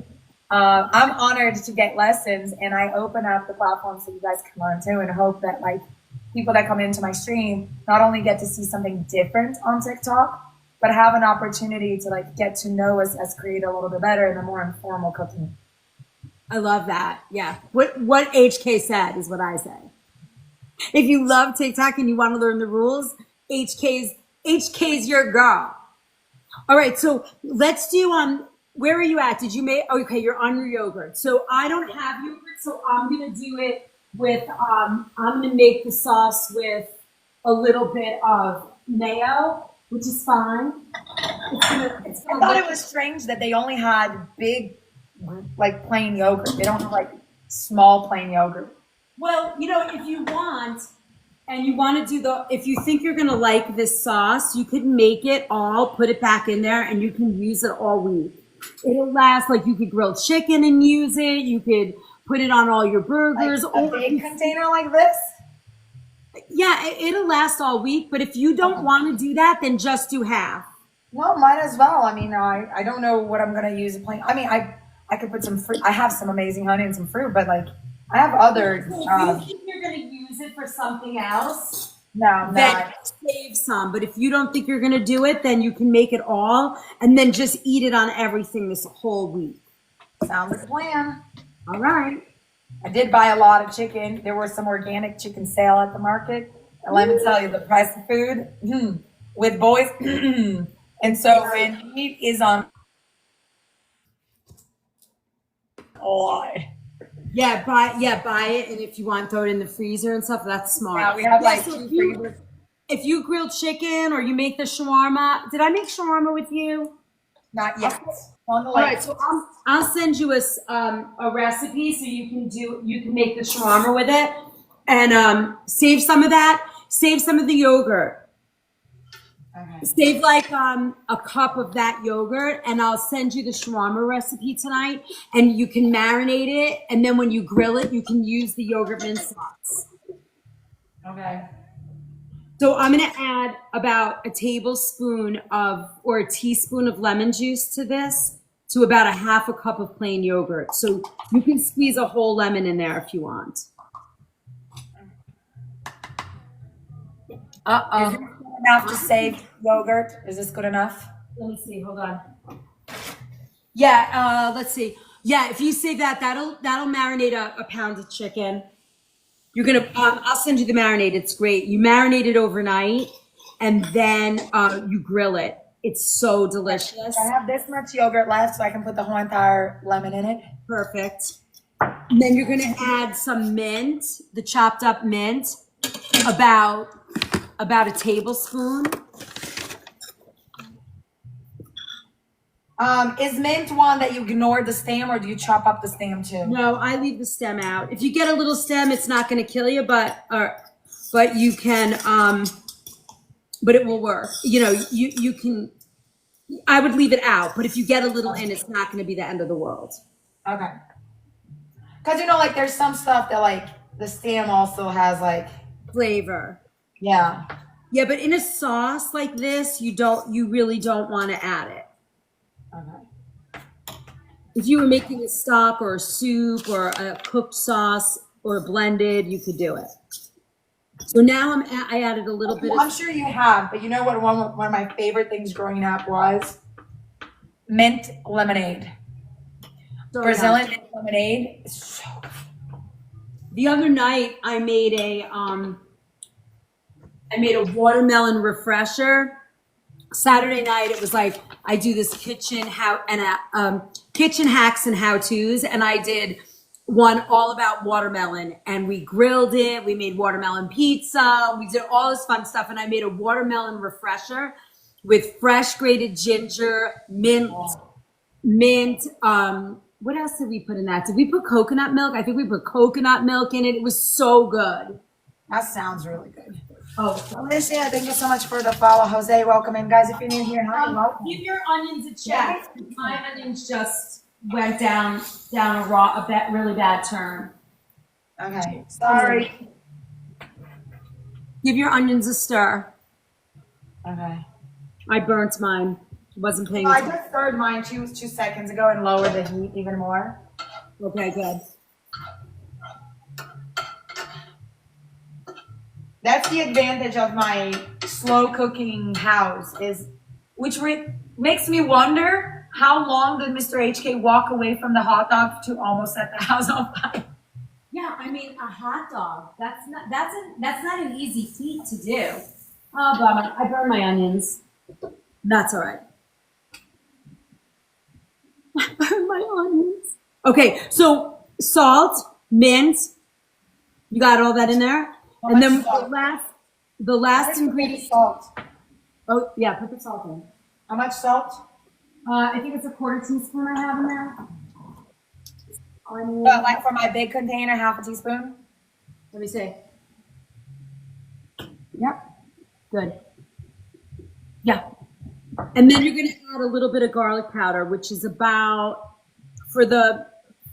I'm honored to get lessons, and I open up the platform so you guys can learn too, and hope that like people that come into my stream not only get to see something different on TikTok, but have an opportunity to like get to know us as create a little bit better in the more informal cooking. I love that. Yeah. What HK said is what I say. If you love TikTok and you want to learn the rules, HK's your girl. All right. So let's do, where are you at? Did you make, okay, you're on your yogurt. So I don't have yogurt, so I'm going to do it with, I'm going to make the sauce with a little bit of mayo, which is fine. I thought it was strange that they only had big, like plain yogurt. They don't have like small plain yogurt. Well, if you want, and you want to do if you think you're going to like this sauce, you could make it all, put it back in there, and you can use it all week. It'll last, like you could grill chicken and use it. You could put it on all your burgers. Like a big container like this? Yeah, it'll last all week. But if you don't want to do that, then just do half. No, might as well. I mean, I don't know what I'm going to use. I mean, I could put some fruit. I have some amazing honey and some fruit, but like I have other. If you think you're going to use it for something else, no, then save some. But if you don't think you're going to do it, then you can make it all and then just eat it on everything this whole week. Sounds like a plan. All right. I did buy a lot of chicken. There was some organic chicken sale at the market. And let me tell you, the price of food with boys. And so when meat is on a lot. Yeah, buy it, and if you want, throw it in the freezer and stuff. That's smart. Yeah, we have like so two freezers. If you grill chicken or you make the shawarma, did I make shawarma with you? Not yet. All right, so I'll send you a recipe so you can make the shawarma with it, and save some of that. Save some of the yogurt. Okay. Save like a cup of that yogurt, and I'll send you the shawarma recipe tonight, and you can marinate it, and then when you grill it, you can use the yogurt mint sauce. Okay. So I'm going to add about a tablespoon or a teaspoon of lemon juice to this, to about a half a cup of plain yogurt. So you can squeeze a whole lemon in there if you want. Is this enough to save yogurt? Is this good enough? Let me see. Hold on. Yeah. Let's see. Yeah. If you save that'll marinate a pound of chicken. You're gonna. I'll send you the marinade. It's great. You marinate it overnight, and then you grill it. It's so delicious. I have this much yogurt left, so I can put the whole entire lemon in it. Perfect. And then you're gonna add some mint, the chopped up mint, about about a tablespoon. Is mint one that you ignore the stem, or do you chop up the stem too? No, I leave the stem out. If you get a little stem, it's not going to kill you, but you can, but it will work. You know, you can. I would leave it out, but if you get a little in, it's not going to be the end of the world. Okay. Because, you know, like there's some stuff that like the stem also has like Flavor. yeah. Yeah, but in a sauce like this, you really don't want to add it. Okay. If you were making a stock or a soup or a cooked sauce or a blended, you could do it. So now I added a little bit. I'm sure you have, but you know what? One of my favorite things growing up was mint lemonade. Brazilian mint lemonade is so good. The other night, I made a watermelon refresher. Saturday night, it was like I do this kitchen hacks and how tos, and I did one all about watermelon, and we grilled it. We made watermelon pizza. We did all this fun stuff, and I made a watermelon refresher with fresh grated ginger, mint. What else did we put in that? Did we put coconut milk? I think we put coconut milk in it. It was so good. That sounds really good. Oh, Alicia, thank you so much for the follow. Jose, welcome in. Guys, if you're new here, hi, welcome. give your onions a check. My onions just went down a really bad turn. Okay, sorry. Give your onions a stir. Okay. I burnt mine. Wasn't paying I attention. just stirred mine 2 seconds ago and lowered the heat even more. Okay, good. That's the advantage of my slow cooking house which makes me wonder how long did Mr. HK walk away from the hot dog to almost set the house on fire? Yeah, I mean a hot dog. That's not an easy feat to do. Oh, bummer. I burned my onions. That's all right. I burned my onions. Okay, so salt, mint. You got all that in there, and then the last ingredient. Salt. Oh yeah, put the salt in. How much salt? I think it's a 1/4 teaspoon I have in there. But like for my big container, 1/2 teaspoon. Let me see. Yep. Good. Yeah. And then you're going to add a little bit of garlic powder, which is about for the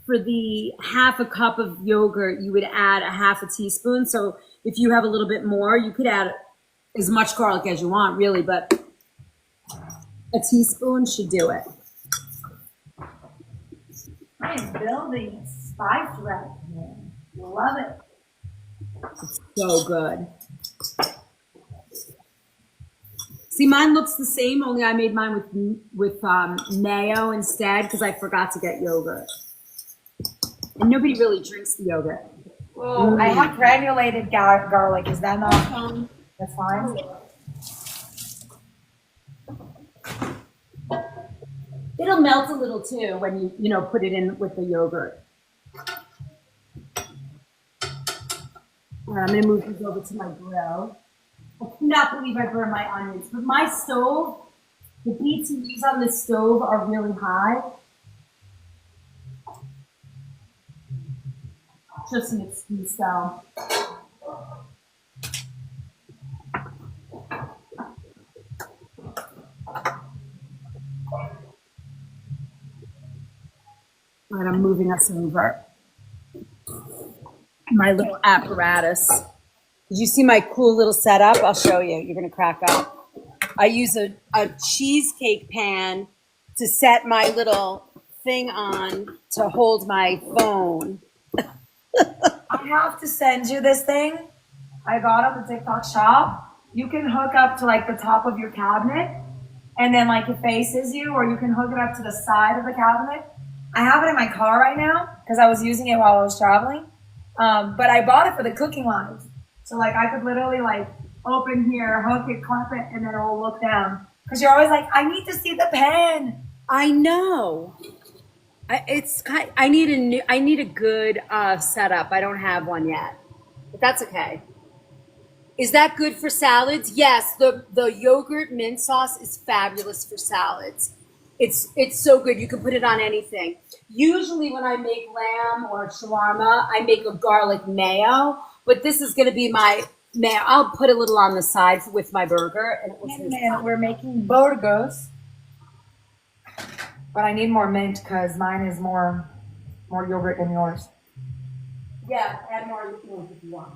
1/2 cup of yogurt, you would add a 1/2 teaspoon. So if you have a little bit more, you could add as much garlic as you want, really, but a teaspoon should do it. I am building spice right here. Love it. It's so good. See, mine looks the same, only I made mine with mayo instead because I forgot to get yogurt. And nobody really drinks the yogurt. Well, I have granulated garlic. Is that not? That's fine. It'll melt a little too when you put it in with the yogurt. All right, I'm gonna move these over to my grill. I cannot believe I burned my onions. But my stove, the BTUs on this stove are really high. Just an excuse though. All right, I'm moving us over. My little apparatus. Did you see my cool little setup? I'll show you. You're going to crack up. I use a cheesecake pan to set my little thing on to hold my phone. I have to send you this thing. I got at the TikTok shop. You can hook up to like the top of your cabinet and then like it faces you, or you can hook it up to the side of the cabinet. I have it in my car right now because I was using it while I was traveling. But I bought it for the cooking lines. So like I could literally like open here, hook it, clamp it, and then it will look down. Because you're always like, I need to see the pan. I know. I need a good setup. I don't have one yet, but that's okay. Is that good for salads? Yes, the yogurt mint sauce is fabulous for salads. It's so good. You can put it on anything. Usually when I make lamb or shawarma, I make a garlic mayo, but this is going to be my mayo. I'll put a little on the side with my burger and it will And taste then fun. we're making burgers, but I need more mint because mine is more yogurt than yours. Yeah, add more if you want.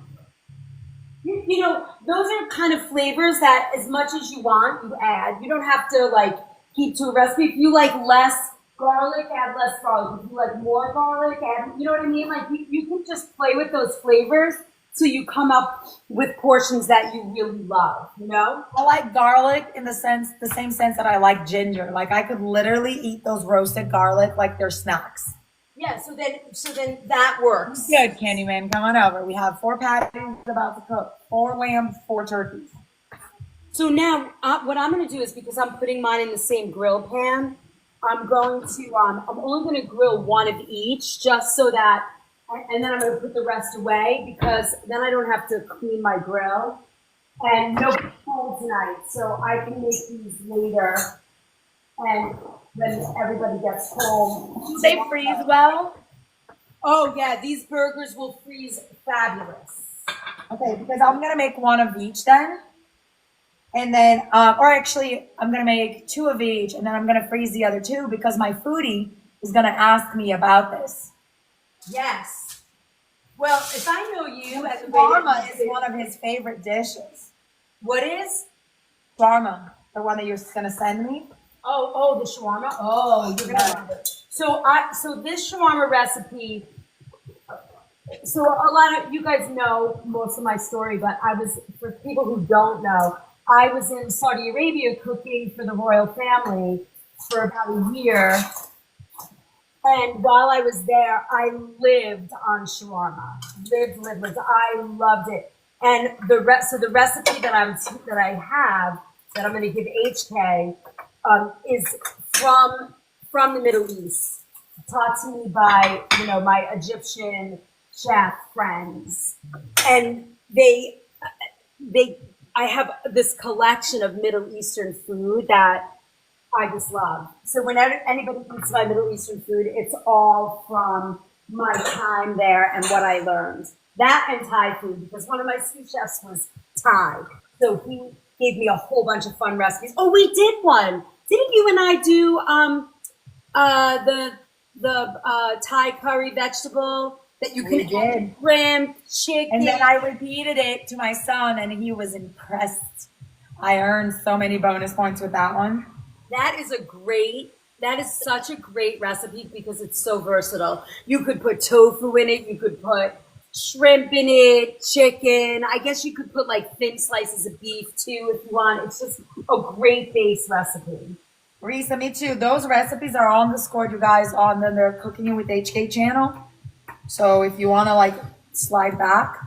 You know, those are kind of flavors that as much as you want, you add. You don't have to like keep to a recipe. If you like less garlic, add less garlic. If you like more garlic, add, you know what I mean? Like you can just play with those flavors so you come up with portions that you really love, you know? I like garlic in the same sense that I like ginger. Like I could literally eat those roasted garlic like they're snacks. Yeah, so then that works. Good, Candyman, come on over. We have 4 patties about to cook. 4 lamb, 4 turkeys. So now, what I'm going to do is because I'm putting mine in the same grill pan, I'm going to, I'm only going to grill one of each just so that, and then I'm going to put the rest away because then I don't have to clean my grill. And nobody's home tonight, so I can make these later. And when everybody gets home. Do they freeze well? Oh, yeah, these burgers will freeze fabulous. Okay, because I'm going to make 1 of each then. And then, or actually, I'm going to make 2 of each, and then I'm going to freeze the other 2 because my foodie is going to ask me about this. Yes. Well, if I know you as a Shawarma is one of his favorite dishes. What is? Shawarma, the one that you're going to send me. Oh, the shawarma. Oh, you're gonna love it. So this shawarma recipe. So a lot of you guys know most of my story, but for people who don't know, I was in Saudi Arabia cooking for the royal family for about a year. And while I was there, I lived on shawarma. Lived. I loved it. And the recipe that I have that I'm going to give HK is from the Middle East, taught to me by my Egyptian chef friends, and I have this collection of Middle Eastern food that I just love. So whenever anybody eats my Middle Eastern food, it's all from my time there and what I learned. That and Thai food, because one of my sous chefs was Thai, so he gave me a whole bunch of fun recipes. Oh, we did one. Didn't you and I do the Thai curry vegetable that you can add shrimp, chicken? And then I repeated it to my son, and he was impressed. I earned so many bonus points with that one. That is such a great recipe because it's so versatile. You could put tofu in it. You could put shrimp in it, chicken. I guess you could put like thin slices of beef too if you want. It's just a great base recipe. Risa, me too. Those recipes are on Discord, you guys, on the Cooking It with HK channel. So if you want to like slide back,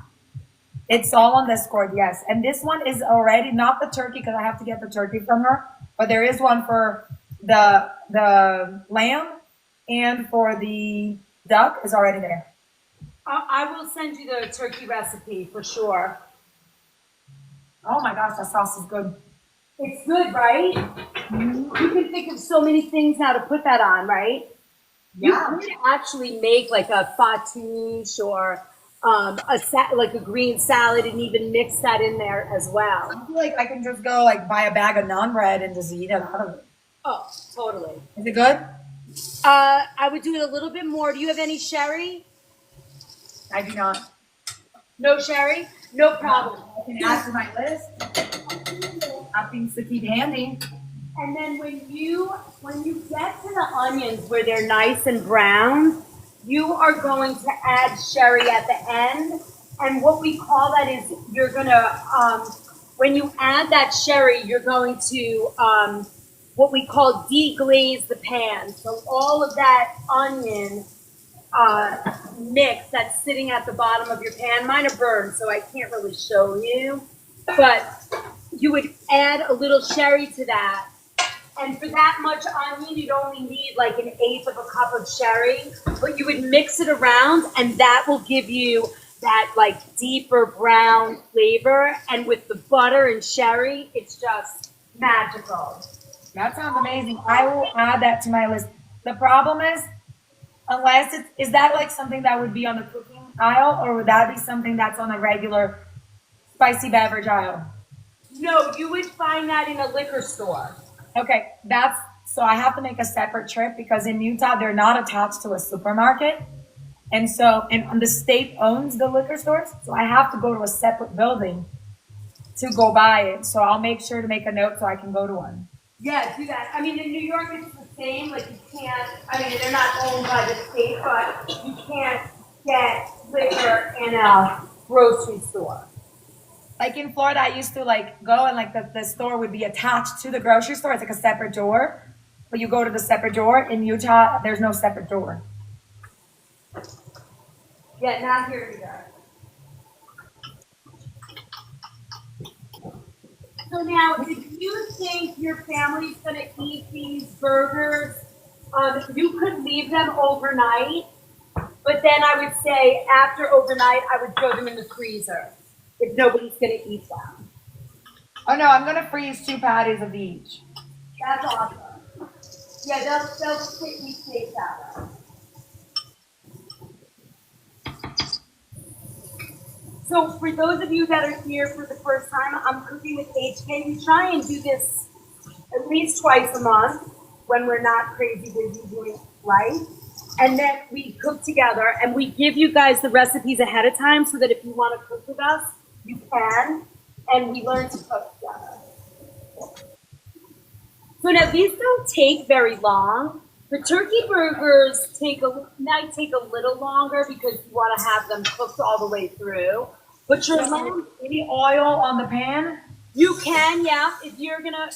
it's all on Discord, yes. And this one is already not the turkey because I have to get the turkey from her, but there is one for the lamb and for the duck is already there. I will send you the turkey recipe for sure. Oh my gosh, that sauce is good. It's good, right? Mm-hmm. You can think of so many things now to put that on, right? Yeah. You can actually make like a fattoush or like a green salad and even mix that in there as well. I feel like I can just go like buy a bag of naan bread and just eat it out of it. Oh, totally. Is it good? I would do it a little bit more. Do you have any sherry? I do not. No sherry? No problem. I can add to my list. Have things to keep handy. And then when you get to the onions where they're nice and brown, you are going to add sherry at the end. And what we call that is you're gonna when you add that sherry, you're going to what we call deglaze the pan. So all of that onion mix that's sitting at the bottom of your pan. Mine are burned, so I can't really show you. But you would add a little sherry to that. And for that much onion, you'd only need like 1/8 of a cup of sherry. But you would mix it around, and that will give you that like deeper brown flavor, and with the butter and sherry, it's just magical. That sounds amazing. I will add that to my list. The problem is, unless it's, is that like something that would be on the cooking aisle, or would that be something that's on a regular spicy beverage aisle? No, you would find that in a liquor store. Okay, that's so I have to make a separate trip because in Utah they're not attached to a supermarket. And so, and the state owns the liquor stores, so I have to go to a separate building to go buy it. So I'll make sure to make a note so I can go to one. Yeah, do that. I mean, in New York, it's the same. Like, you can't, I mean, they're not owned by the state, but you can't get liquor in a grocery store. Like in Florida, I used to like go and like the store would be attached to the grocery store. It's like a separate door, but you go to the separate door. In Utah, there's no separate door. Yeah, not here either. So now, if you think your family's going to eat these burgers, you could leave them overnight. But then I would say after overnight, I would throw them in the freezer if nobody's going to eat them. Oh no, I'm gonna freeze 2 patties of each. That's awesome. Yeah, they'll fit me safe that way. So for those of you that are here for the first time, I'm cooking with HK. We try and do this at least twice a month when we're not crazy busy doing life. And then we cook together and we give you guys the recipes ahead of time so that if you want to cook with us, you can. And we learn to cook together. So now these don't take very long. The turkey burgers might take a little longer because you want to have them cooked all the way through. But your lamb, Any oil on the pan? you can, yeah. If you're gonna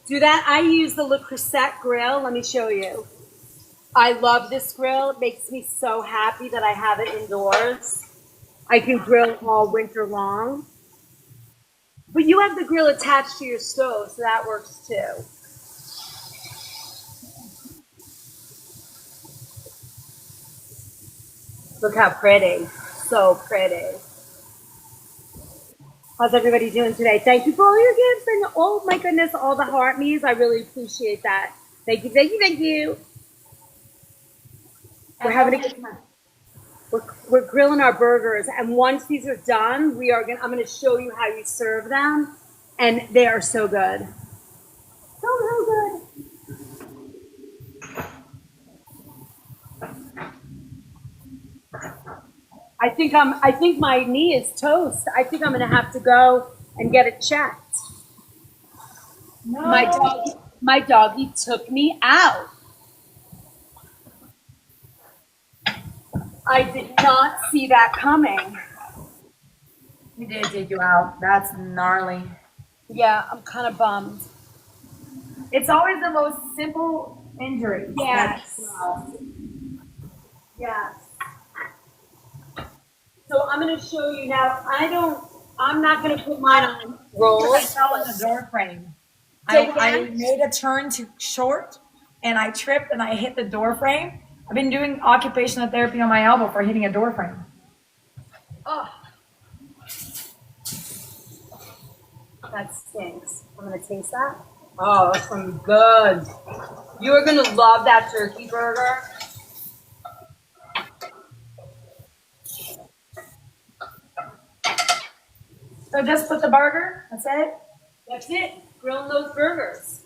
do that, I use the Le Creuset grill. Let me show you. I love this grill. It makes me so happy that I have it indoors. I can grill all winter long. But you have the grill attached to your stove, so that works too. Look how pretty. So pretty. How's everybody doing today? Thank you for all your gifts and oh my goodness, all the heart me's. I really appreciate that. Thank you, thank you, thank you. We're having a good time. We're grilling our burgers, and once these are done, I'm gonna show you how you serve them, and they are so good. So good. I think my knee is toast. I think I'm gonna have to go and get it checked. No. My doggy took me out. I did not see that coming. He did take you out. That's gnarly. Yeah, I'm kind of bummed. It's always the most simple injury. Yes. Yes. So I'm going to show you now. I'm not going to put mine on rolls. I fell in the door frame. Say I again? made a turn too short and I tripped and I hit the door frame. I've been doing occupational therapy on my elbow for hitting a door frame. Oh. That stinks. I'm going to taste that. Oh, that's going to be good. You are going to love that turkey burger. So just put the burger, that's it? That's it. Grilling those burgers.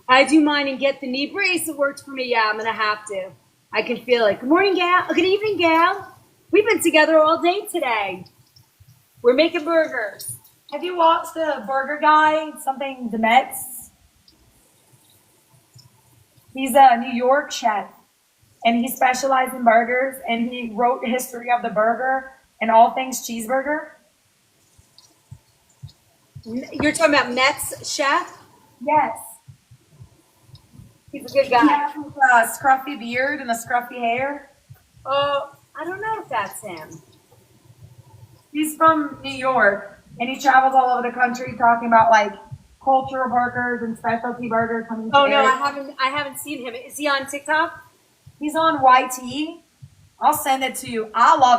I do mine and get the knee brace. It worked for me. Yeah, I'm going to have to. I can feel it. Good morning, Gal. Good evening, Gal. We've been together all day today. We're making burgers. Have you watched the burger guy, something Demetz? He's a New York chef and he specialized in burgers and he wrote the history of the burger and all things cheeseburger. You're talking about Met's chef? Yes. He's a good He guy. has a scruffy beard and a scruffy hair. Oh, I don't know if that's him. He's from New York and he travels all over the country talking about like cultural burgers and specialty burgers coming to Oh no, Area. I haven't seen him. Is he on TikTok? He's on YT. I'll send it to you.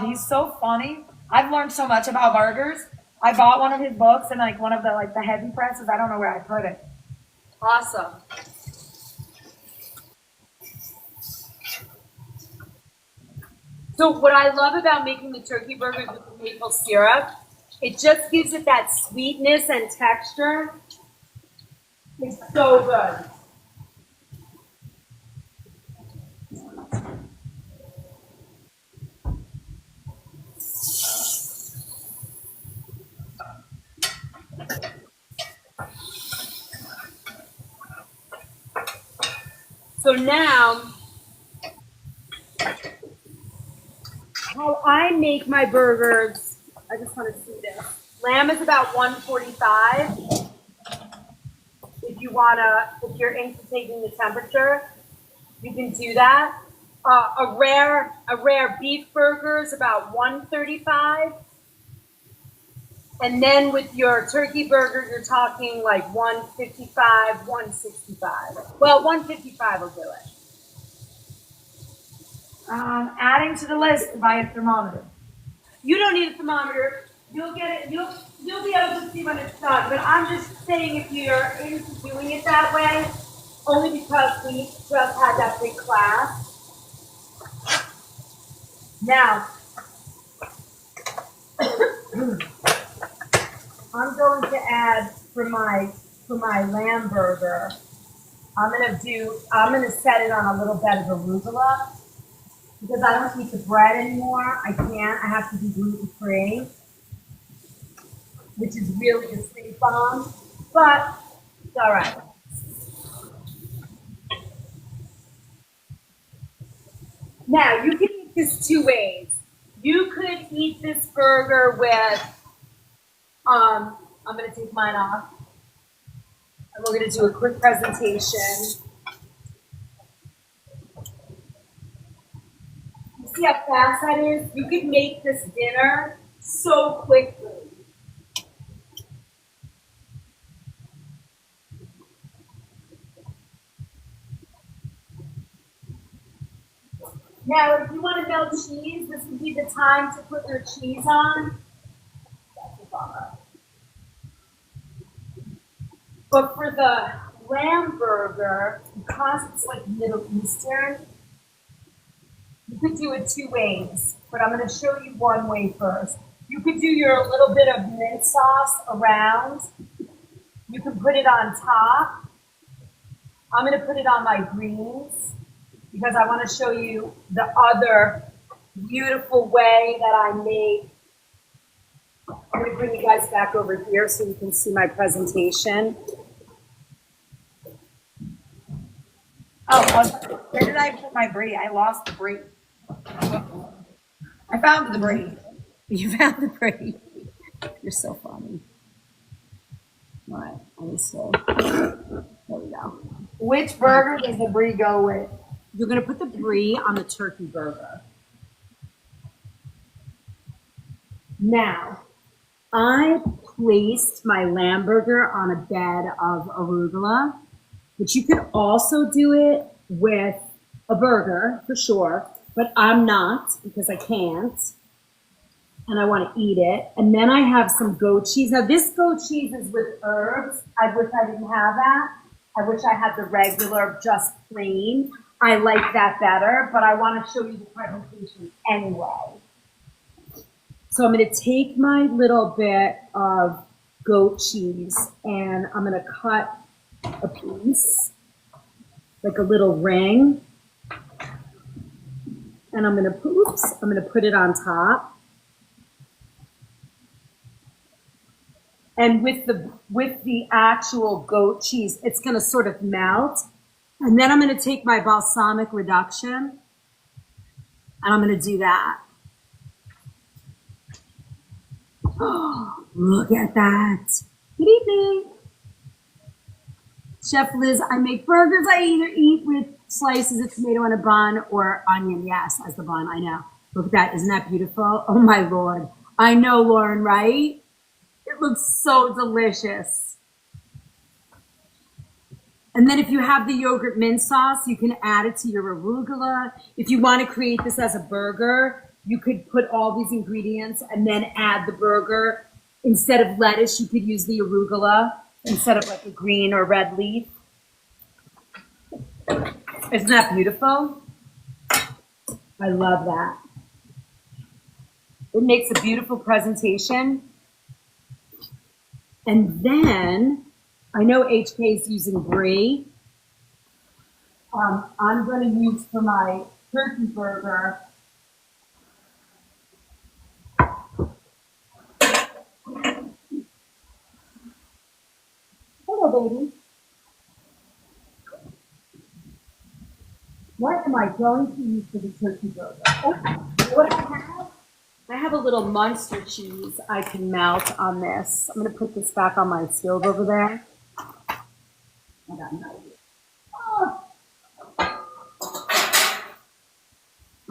He's so funny. I've learned so much about burgers. I bought one of his books and like one of the heavy presses. I don't know where I put it. Awesome. So what I love about making the turkey burgers with the maple syrup, it just gives it that sweetness and texture. It's so good. So now, how I make my burgers, I just want to see this. Lamb is about 145. If you're into taking the temperature, you can do that. A rare beef burger is about 135. And then with your turkey burger, you're talking like 155, 165. Well, 155 will do it. Adding to the list, buy a thermometer. You don't need a thermometer. You'll get it. You'll be able to see when it's done. But I'm just saying, if you're into doing it that way, only because we just had that big class. Now, I'm going to add for my lamb burger. I'm gonna set it on a little bed of arugula because I don't eat the bread anymore. I can't. I have to be gluten-free, which is really a stink bomb, but it's all right. Now, you can eat this two ways. You could eat this burger with, I'm going to take mine off, and we're going to do a quick presentation. You see how fast that is? You could make this dinner so quickly. Now, if you want to melt cheese, this would be the time to put your cheese on. That's a bummer. But for the lamb burger, because it's like Middle Eastern, you could do it two ways. But I'm going to show you one way first. You could do your little bit of mint sauce around. You can put it on top. I'm going to put it on my greens, because I want to show you the other beautiful way that I make. I'm going to bring you guys back over here so you can see my presentation. Oh, where did I put my brie? I lost the brie. I found the brie. You found the brie. You're so funny. All right, let me see. There we go. Which burger does the brie go with? You're going to put the brie on the turkey burger. Now, I placed my lamb burger on a bed of arugula, but you could also do it with a burger for sure, but I'm not because I can't, and I want to eat it. And then I have some goat cheese. Now, this goat cheese is with herbs. I wish I didn't have that. I wish I had the regular, just plain. I like that better, but I want to show you the presentation anyway. So I'm going to take my little bit of goat cheese and I'm going to cut a piece, like a little ring. And I'm going to put it on top. And with the actual goat cheese, it's going to sort of melt. And then I'm going to take my balsamic reduction and I'm going to do that. Oh, look at that. Good evening. Chef Liz, I make burgers. I either eat with slices of tomato on a bun or onion. Yes, as the bun. I know. Look at that. Isn't that beautiful? Oh, my Lord. I know, Lauren, right? It looks so delicious. And then if you have the yogurt mint sauce, you can add it to your arugula. If you want to create this as a burger, you could put all these ingredients and then add the burger. Instead of lettuce, you could use the arugula instead of like a green or red leaf. Isn't that beautiful? I love that. It makes a beautiful presentation. And then, I know HK is using brie. I'm going to use for my turkey burger. Hello, baby. What am I going to use for the turkey burger? What I have a little Munster cheese I can melt on this. I'm going to put this back on my stove over there. I got an idea. Oh.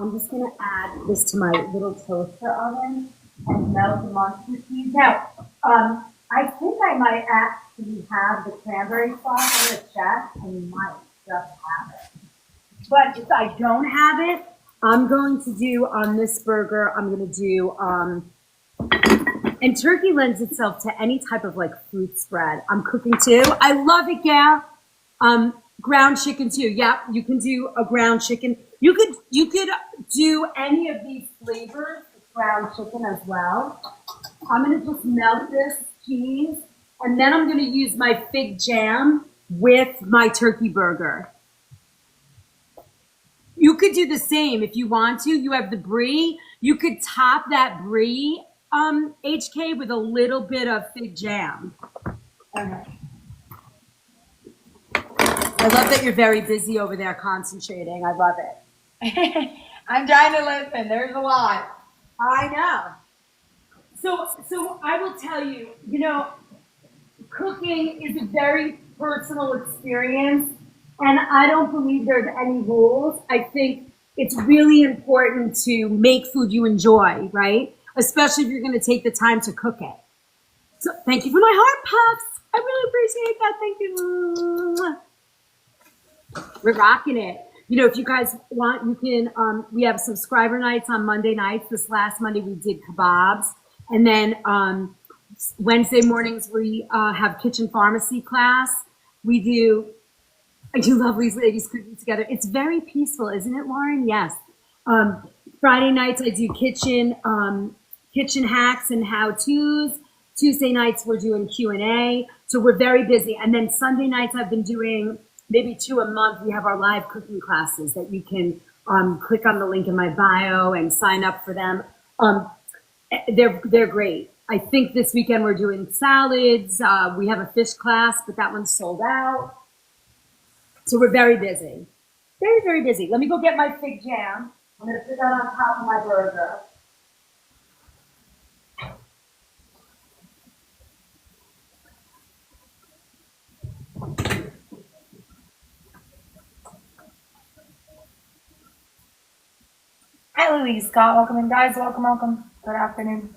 I'm just going to add this to my little toaster oven and melt the Munster cheese. Now, I think I might actually have the cranberry sauce. I'm going to check. I might just have it. But if I don't have it, I'm going to do on this burger, I'm going to do, and turkey lends itself to any type of like fruit spread. I'm cooking too. I love it, Gail. Ground chicken too. Yeah, you can do a ground chicken. You could do any of these flavors with ground chicken as well. I'm going to just melt this cheese, and then I'm going to use my fig jam with my turkey burger. You could do the same if you want to. You have the brie. You could top that brie, HK, with a little bit of fig jam. Okay. I love that you're very busy over there concentrating. I love it. I'm trying to listen. There's a lot. I know. So I will tell you, cooking is a very personal experience. And I don't believe there's any rules. I think it's really important to make food you enjoy, right? Especially if you're going to take the time to cook it. So thank you for my heart puffs. I really appreciate that. Thank you. We're rocking it. If you guys want, you can, we have subscriber nights on Monday nights. This last Monday we did kebabs. And then Wednesday mornings we have kitchen pharmacy class. I do love these ladies cooking together. It's very peaceful, isn't it, Lauren? Yes. Friday nights I do kitchen hacks and how-tos. Tuesday nights we're doing Q&A. So we're very busy. And then Sunday nights I've been doing maybe 2 a month. We have our live cooking classes that you can click on the link in my bio and sign up for them. They're great. I think this weekend we're doing salads. We have a fish class, but that one's sold out. So we're very busy. Very, very busy. Let me go get my fig jam. I'm going to put that on top of my burger. Hi, Louise Scott. Welcome in, guys. Welcome. Good afternoon.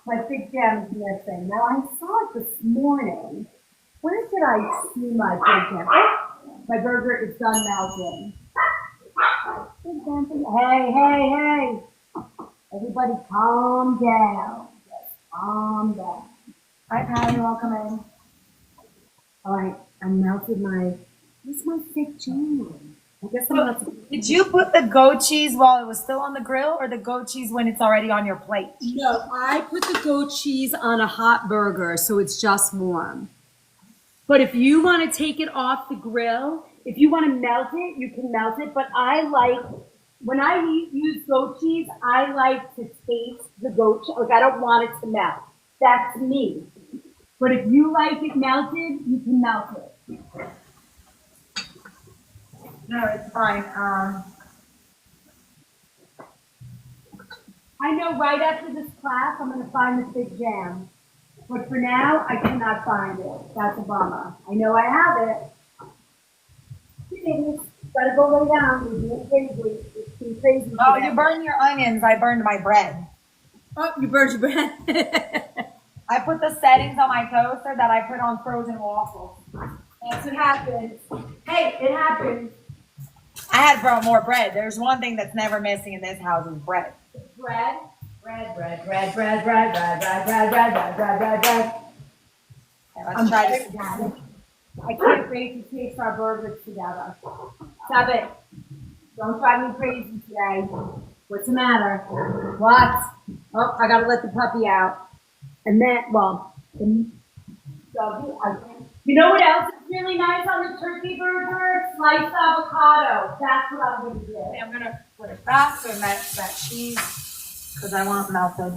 My fig jam is missing. Now, I saw it this morning. Where did I see my fig jam? Oh, my burger is done melting. Hey. Everybody calm down. Just calm down. Hi, Patty. Welcome in. All right, I melted where's my fig jam? I guess I'm not. Did you put the goat cheese while it was still on the grill, or the goat cheese when it's already on your plate? No, I put the goat cheese on a hot burger, so it's just warm. But if you want to take it off the grill, if you want to melt it, you can melt it. But when I use goat cheese, I like to taste the goat cheese. Like, I don't want it to melt. That's me. But if you like it melted, you can melt it. No, it's fine. I know right after this class, I'm going to find the fig jam. But for now, I cannot find it. That's a bummer. I know I have it. You gotta go lay down. You're doing crazy. It's been crazy. Oh, today. you burned your onions. I burned my bread. Oh, you burned your bread. I put the settings on my toaster that I put on frozen waffles. That's what happens. Hey, it happens. I had brought more bread. There's one thing that's never missing in this house is bread. Bread, bread, bread, bread, bread, bread, bread, bread, bread, bread, bread, bread, bread, bread. Okay, let's try this again. I can't wait to taste our burgers together. Stop it. Don't drive me crazy today. What's the matter? What? Oh, I gotta let the puppy out. And then, well, you know what else is really nice on the turkey burger? Sliced avocado. That's what I'm gonna do. I'm gonna put it faster than that cheese because I want it melted.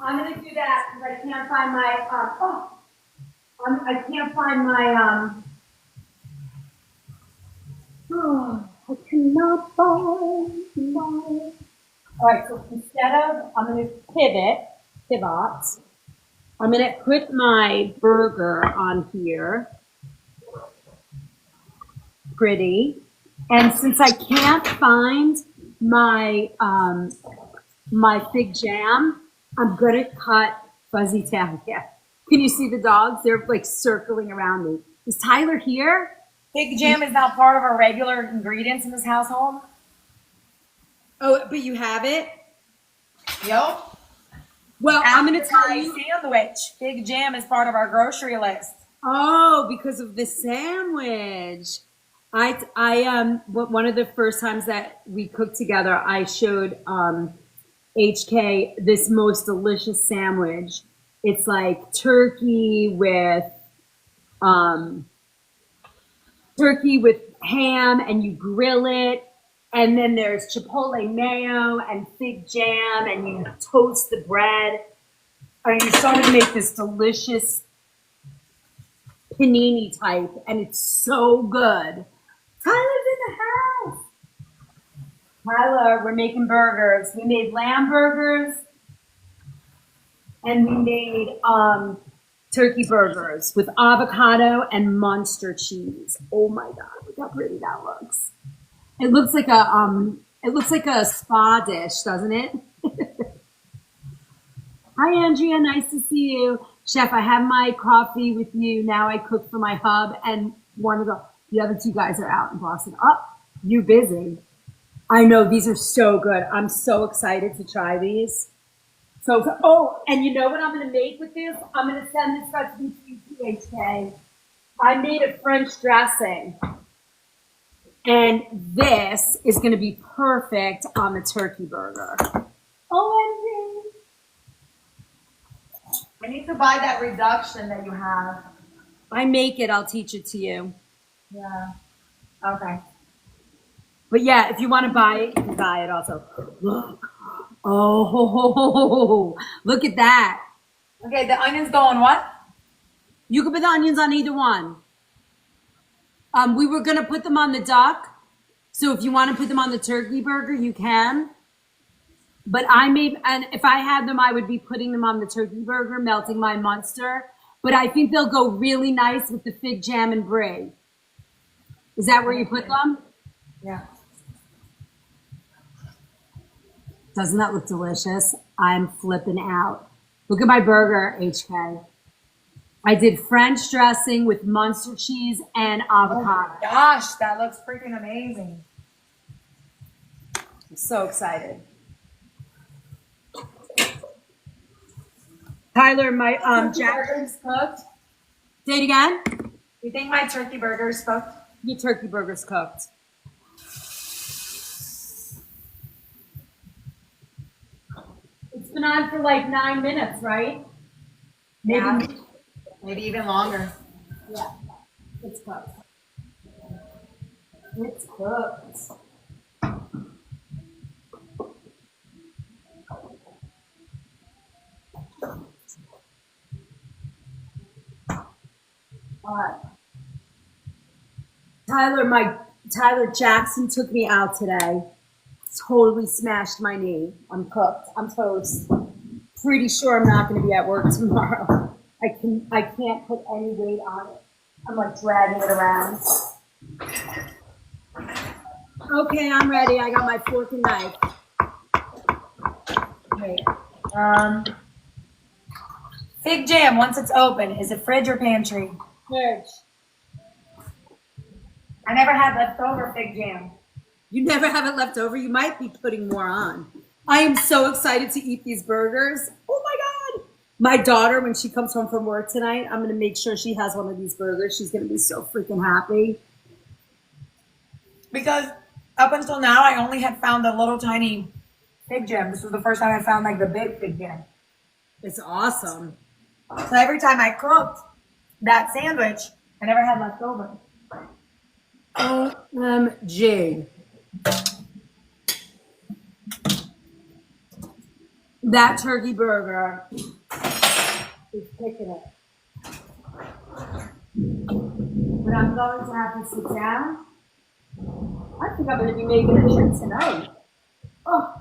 I'm gonna do that because I can't find my. I can't find my. I cannot find my. All right, so instead of, I'm going to pivot, I'm going to put my burger on here. Pretty. And since I can't find my, my fig jam, I'm going to cut Fuzzy Tail. Yeah. Can you see the dogs? They're like circling around me. Is Tyler here? Fig jam is not part of our regular ingredients in this household. Oh, but you have it? Yep. Well, I'm going to tell you. Sandwich. Fig jam is part of our grocery list. Oh, because of the sandwich. One of the first times that we cooked together, I showed HK this most delicious sandwich. It's like turkey with ham, and you grill it. And then there's chipotle mayo and fig jam, and you toast the bread. And you started to make this delicious panini type, and it's so good. Tyler's in the house. Tyler, we're making burgers. We made lamb burgers, and we made turkey burgers with avocado and Munster cheese. Oh my God, look how pretty that looks. It looks like a spa dish, doesn't it? Hi, Andrea. Nice to see you. Chef, I have my coffee with you. Now I cook for my hub, and one of the other two guys are out in Boston. Oh, you busy. I know, these are so good. I'm so excited to try these. Oh, and you know what I'm going to make with this? I'm going to send this recipe to you, PHK. I made a French dressing. And this is going to be perfect on the turkey burger. OMG. I need to buy that reduction that you have. I make it. I'll teach it to you. Yeah. Okay. But yeah, if you want to buy it, you can buy it also. Look. Oh, look at that. Okay, the onions go on what? You can put the onions on either one. We were going to put them on the duck. So if you want to put them on the turkey burger, you can. But and if I had them, I would be putting them on the turkey burger, melting my Munster. But I think they'll go really nice with the fig jam and brie. Is that where you put them? Yeah. Doesn't that look delicious? I'm flipping out. Look at my burger, HK. I did French dressing with Munster cheese and avocado. Oh my gosh, that looks freaking amazing. I'm so excited. Tyler, my burger's cooked. Say it again. You think my turkey burger's cooked? Your turkey burger's cooked. It's been on for like 9 minutes, right? Maybe even longer. Yeah, it's cooked. It's cooked. All right. Tyler Jackson took me out today. Totally smashed my knee. I'm cooked. I'm toast. Pretty sure I'm not going to be at work tomorrow. I can't put any weight on it. I'm like dragging it around. Okay, I'm ready. I got my fork and knife. Wait. Fig jam, once it's open, is it fridge or pantry? Fridge. I never had leftover fig jam. You never have it left over. You might be putting more on. I am so excited to eat these burgers. Oh my God. My daughter, when she comes home from work tonight, I'm going to make sure she has one of these burgers. She's going to be so freaking happy. Because up until now, I only had found the little tiny fig jam. This was the first time I found like the big fig jam. It's awesome. So every time I cooked that sandwich, I never had leftover. OMG. That turkey burger is kicking it. But I'm going to have to sit down. I think I'm going to be making a trip tonight. Oh.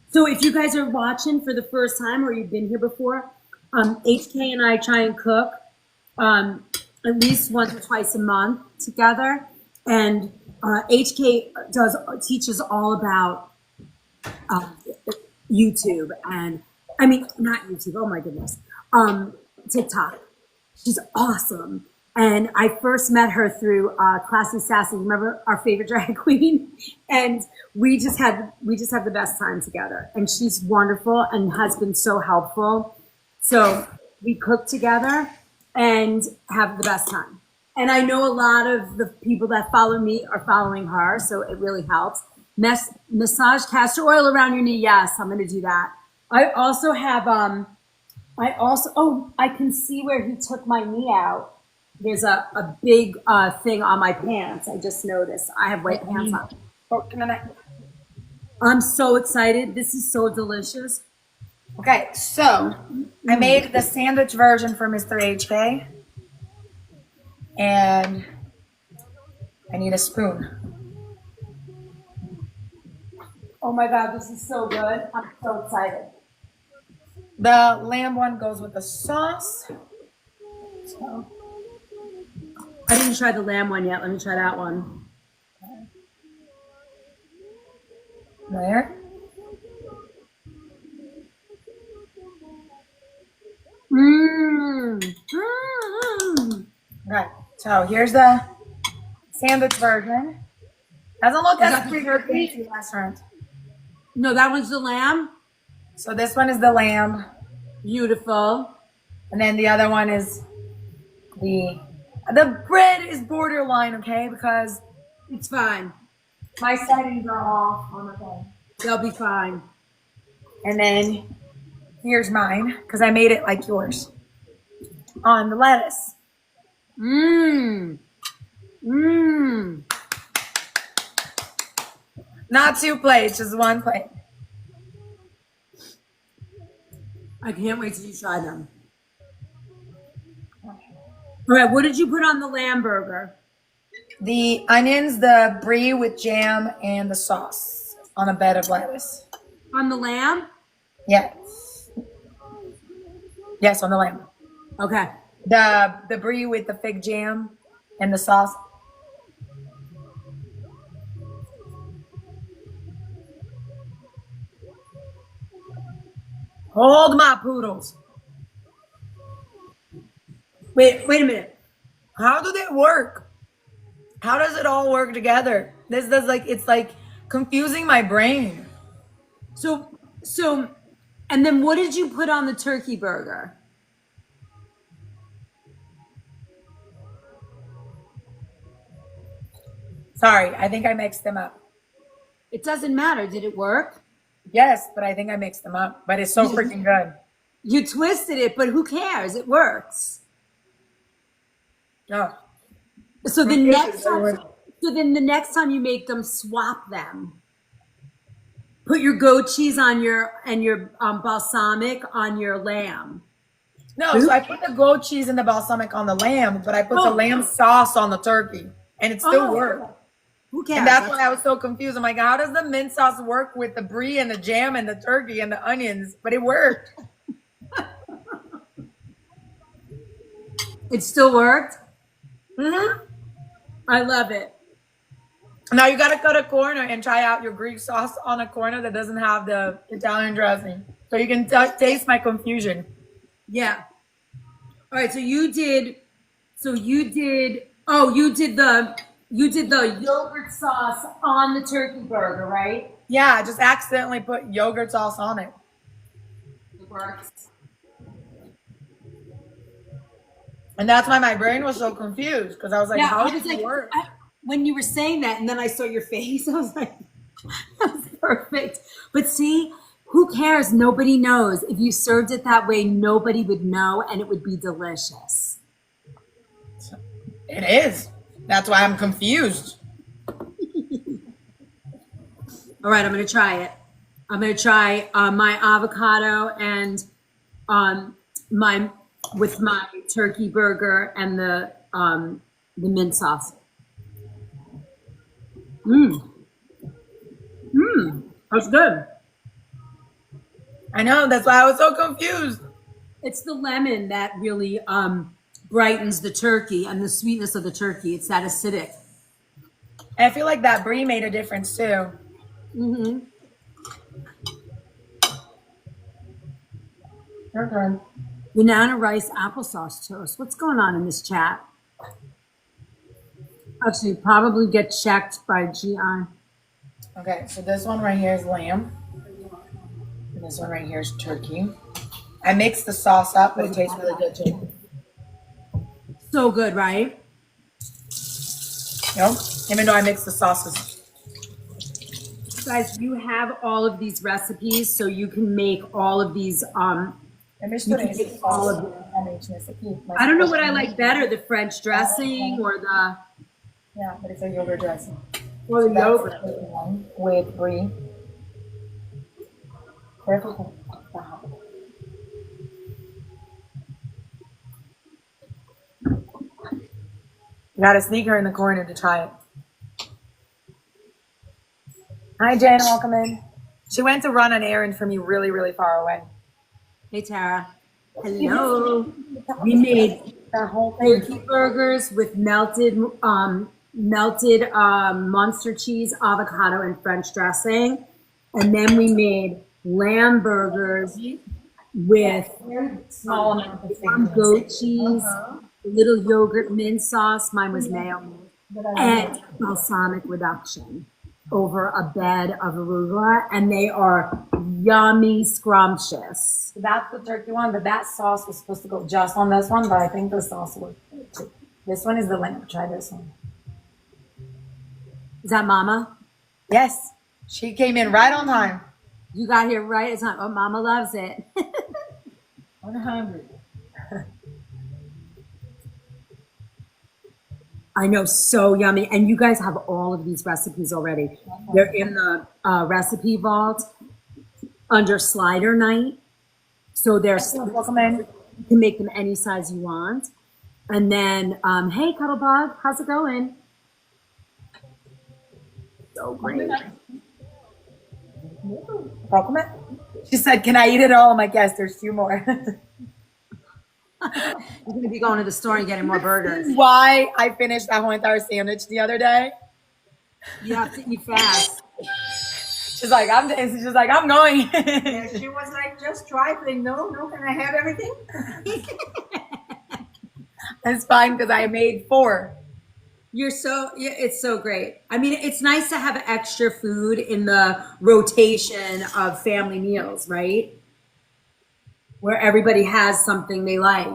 So if you guys are watching for the first time or you've been here before, HK and I try and cook at least once or twice a month together. And HK teaches all about YouTube and, I mean, not YouTube, oh my goodness, TikTok. She's awesome. And I first met her through Classy Sassy. Remember our favorite drag queen? And we just had the best time together. And she's wonderful and has been so helpful. So we cook together and have the best time. And I know a lot of the people that follow me are following her, so it really helps. Massage castor oil around your knee. Yes, I'm going to do that. I also have, I can see where he took my knee out. There's a big thing on my pants. I just noticed. I have white pants on. I'm so excited. This is so delicious. Okay, so I made the sandwich version for Mr. HK. And I need a spoon. Oh my God, this is so good. I'm so excited. The lamb one goes with the sauce. So. I didn't try the lamb one yet. Let me try that one. There. Mmm. Okay, so here's the sandwich version. Doesn't look as pretty fancy restaurant. No, that one's the lamb. So this one is the lamb. Beautiful. And then the other one is the bread is borderline, okay? Because it's fine. My settings are off on the thing. They'll be fine. And then here's mine, because I made it like yours. On the lettuce. Mmm. Mmm. Not 2 plates, just 1 plate. I can't wait till you try them. All right, what did you put on the lamb burger? The onions, the brie with jam, and the sauce on a bed of lettuce. On the lamb? Yes. Yes, on the lamb. Okay. The brie with the fig jam and the sauce. Hold my poodles. Wait a minute. How do they work? How does it all work together? This does it's like confusing my brain. So, and then what did you put on the turkey burger? Sorry, I think I mixed them up. It doesn't matter. Did it work? Yes, but I think I mixed them up. But it's so freaking good. You twisted it, but who cares? It works. Oh. So the next time, the next time you make them, swap them. Put your goat cheese on your balsamic on your lamb. No, so I put the goat cheese and the balsamic on the lamb, but I put the lamb sauce on the turkey, and it still worked. Who cares? And that's why I was so confused. I'm like, how does the mint sauce work with the brie and the jam and the turkey and the onions? But it worked. It still worked. Mm-hmm. I love it. Now you gotta cut a corner and try out your Greek sauce on a corner that doesn't have the Italian dressing, so you can taste my confusion. Yeah. All right. So you did. So you did. Oh, you did the. You did the yogurt sauce on the turkey burger, right? Yeah, I just accidentally put yogurt sauce on it. It works. And that's why my brain was so confused because I was like, Yeah, how I does was it like, work? when you were saying that, and then I saw your face, I was like, that's perfect. But see, who cares? Nobody knows. If you served it that way, nobody would know, and it would be delicious. It is. That's why I'm confused. All right, I'm going to try it. I'm going to try my avocado and my with my turkey burger and the mint sauce. That's good. I know. That's why I was so confused. It's the lemon that really brightens the turkey and the sweetness of the turkey. It's that acidic. And I feel like that brie made a difference too. Mm-hmm. Okay. Banana rice applesauce toast. What's going on in this chat? Actually, probably get checked by GI. Okay, so this one right here is lamb. And this one right here is turkey. I mixed the sauce up, but it tastes really good too. So good, right? Yep. Even though I mixed the sauces. Guys, you have all of these recipes, so you can make all of these. I don't know what I like better, the French dressing or the. Yeah, but it's a yogurt dressing. Or the yogurt. With brie. Careful. You gotta sneak her in the corner to try it. Hi, Jen. Welcome in. She went to run an errand for me really, really far away. Hey, Tara. Hello. We made That whole thing. turkey burgers with melted monster cheese, avocado, and French dressing. And then we made lamb burgers with Small amount of things. goat cheese, a little yogurt mint sauce. Mine was mayo. And balsamic reduction over a bed of arugula. And they are yummy, scrumptious. So that's the turkey one, but that sauce was supposed to go just on this one, but I think the sauce worked too. This one is the lamb. Try this one. Is that Mama? Yes. She came in right on time. You got here right. It's not. Oh, Mama loves it. I'm hungry. I know, so yummy. And you guys have all of these recipes already. They're in the recipe vault under slider night. So there's Welcome in. you can make them any size you want. And then, hey, Cuddlebug, how's it going? So great. Welcome in. She said, "Can I eat it all?" I'm like, "Yes, there's 2 more." You're going to be going to the store and getting more burgers. Why I finished that whole entire sandwich the other day. You have to eat fast. She's like, I'm going. Yeah, she was like just trifling. No, can I have everything? It's fine because I made 4. It's so great. I mean, it's nice to have extra food in the rotation of family meals, right? Where everybody has something they like.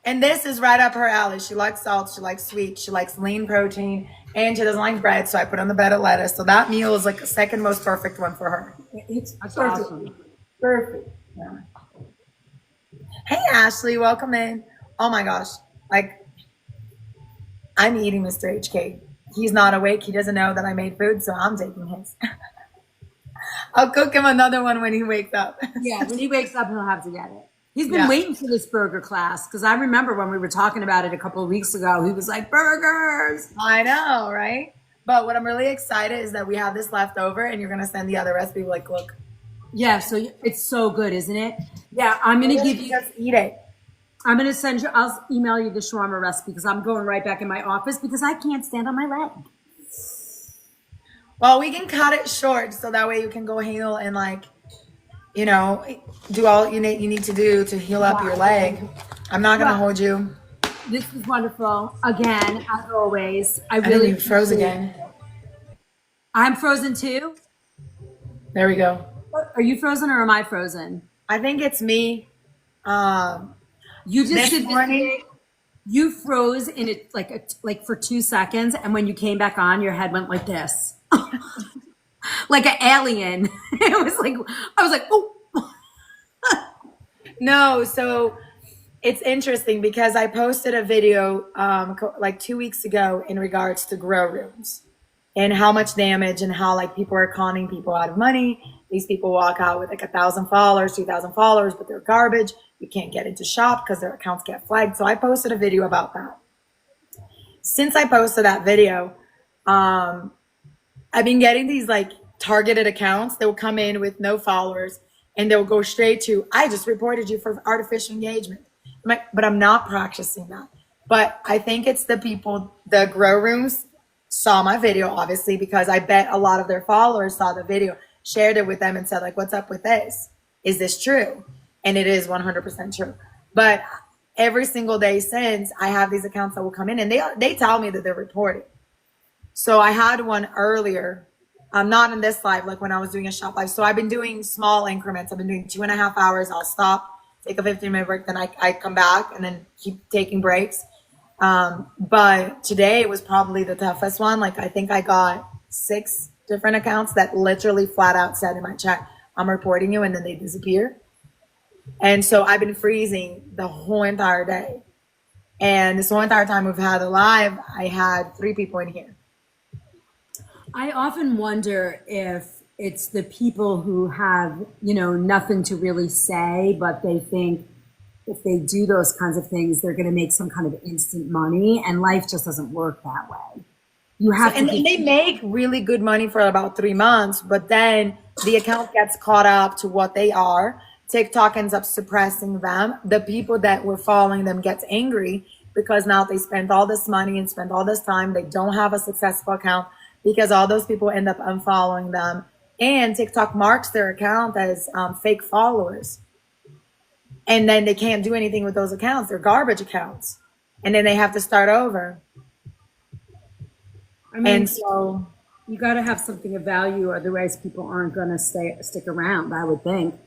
And this is right up her alley. She likes salt, she likes sweet, she likes lean protein, and she doesn't like bread, so I put on the bed of lettuce. So that meal is like the second most perfect one for her. That's perfect. awesome. Perfect. Yeah. Hey, Ashley, welcome in. Oh my gosh. Like, I'm eating Mr. HK. He's not awake. He doesn't know that I made food, so I'm taking his. I'll cook him another one when he wakes up. Yeah, when he wakes up, he'll have to get it. He's been Yeah. waiting for this burger class because I remember when we were talking about it a couple of weeks ago, he was like, burgers. I know, right? But what I'm really excited is that we have this left over and you're going to send the other recipe. Like, look. Yeah, so it's so good, isn't it? Yeah, I'm going to give you. Just eat it. I'm gonna send you. I'll email you the shawarma recipe because I'm going right back in my office because I can't stand on my leg. Well, we can cut it short so that way you can go heal and like, you know, do all you need to do to heal up your leg. I'm not gonna hold you. This is wonderful. Again, as always, I I think really you froze appreciate- again. I'm frozen too. There we go. Are you frozen or am I frozen? I think it's me. You just This did this morning- thing. You froze in it like for 2 seconds, and when you came back on, your head went like this, like an alien. It was like I was like, oh. No, so it's interesting because I posted a video like 2 weeks ago in regards to grow rooms and how much damage and how like people are conning people out of money. These people walk out with like 1,000 followers, 2,000 followers, but they're garbage. You can't get into shop because their accounts get flagged. So I posted a video about that. Since I posted that video, I've been getting these like targeted accounts that will come in with no followers and they'll go straight to, I just reported you for artificial engagement. But I'm not practicing that. But I think it's the people, the grow rooms saw my video, obviously, because I bet a lot of their followers saw the video, shared it with them and said like, what's up with this? Is this true? And it is 100% true. But every single day since, I have these accounts that will come in and they tell me that they're reported. So I had one earlier. I'm not in this live, like when I was doing a shop live. So I've been doing small increments. I've been doing 2.5 hours. I'll stop, take a 15-minute break. Then I come back and then keep taking breaks. But today was probably the toughest one. Like I think I got 6 different accounts that literally flat out said in my chat, I'm reporting you, and then they disappear. And so I've been freezing the whole entire day. And this whole entire time we've had a live, I had 3 people in here. I often wonder if it's the people who have, nothing to really say, but they think if they do those kinds of things, they're going to make some kind of instant money, and life just doesn't work that way. You have And they make really good money for about 3 months, but then the account gets caught up to what they are. TikTok ends up suppressing them. The people that were following them gets angry because now they spent all this money and spent all this time. They don't have a successful account because all those people end up unfollowing them. And TikTok marks their account as fake followers. And then they can't do anything with those accounts. They're garbage accounts. And then they have to start over. I mean, and so you got to have something of value, otherwise people aren't going to stick around, I would think.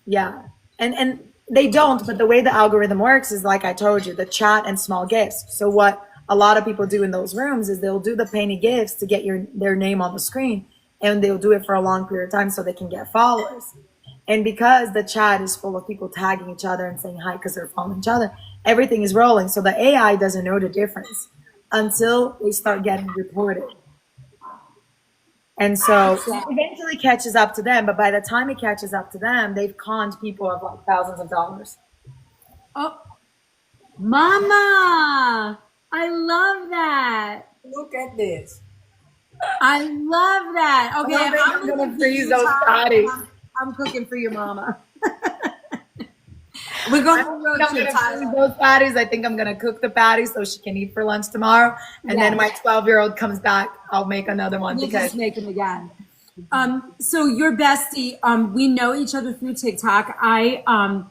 Yeah. And they don't, but the way the algorithm works is like I told you, the chat and small gifts. So what a lot of people do in those rooms is they'll do the penny gifts to get their name on the screen, and they'll do it for a long period of time so they can get followers. And because the chat is full of people tagging each other and saying hi because they're following each other, everything is rolling. So the AI doesn't know the difference until they start getting reported. And so it eventually catches up to them. But by the time it catches up to them, they've conned people of like thousands of dollars. Oh, Mama, I love that. Look at this. I love that. Okay, I'm going to freeze those patties. I'm cooking for your mama. We're going to road trip, Tyler. Those patties. I think I'm going to cook the patties so she can eat for lunch tomorrow. And then my 12-year-old comes back, I'll make another one. We'll just make them again. So your bestie, we know each other through TikTok. I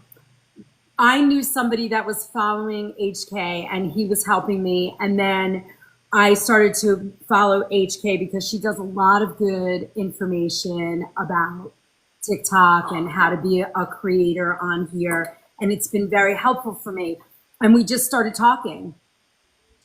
knew somebody that was following HK and he was helping me. And then I started to follow HK because she does a lot of good information about TikTok and how to be a creator on here. And it's been very helpful for me. And we just started talking.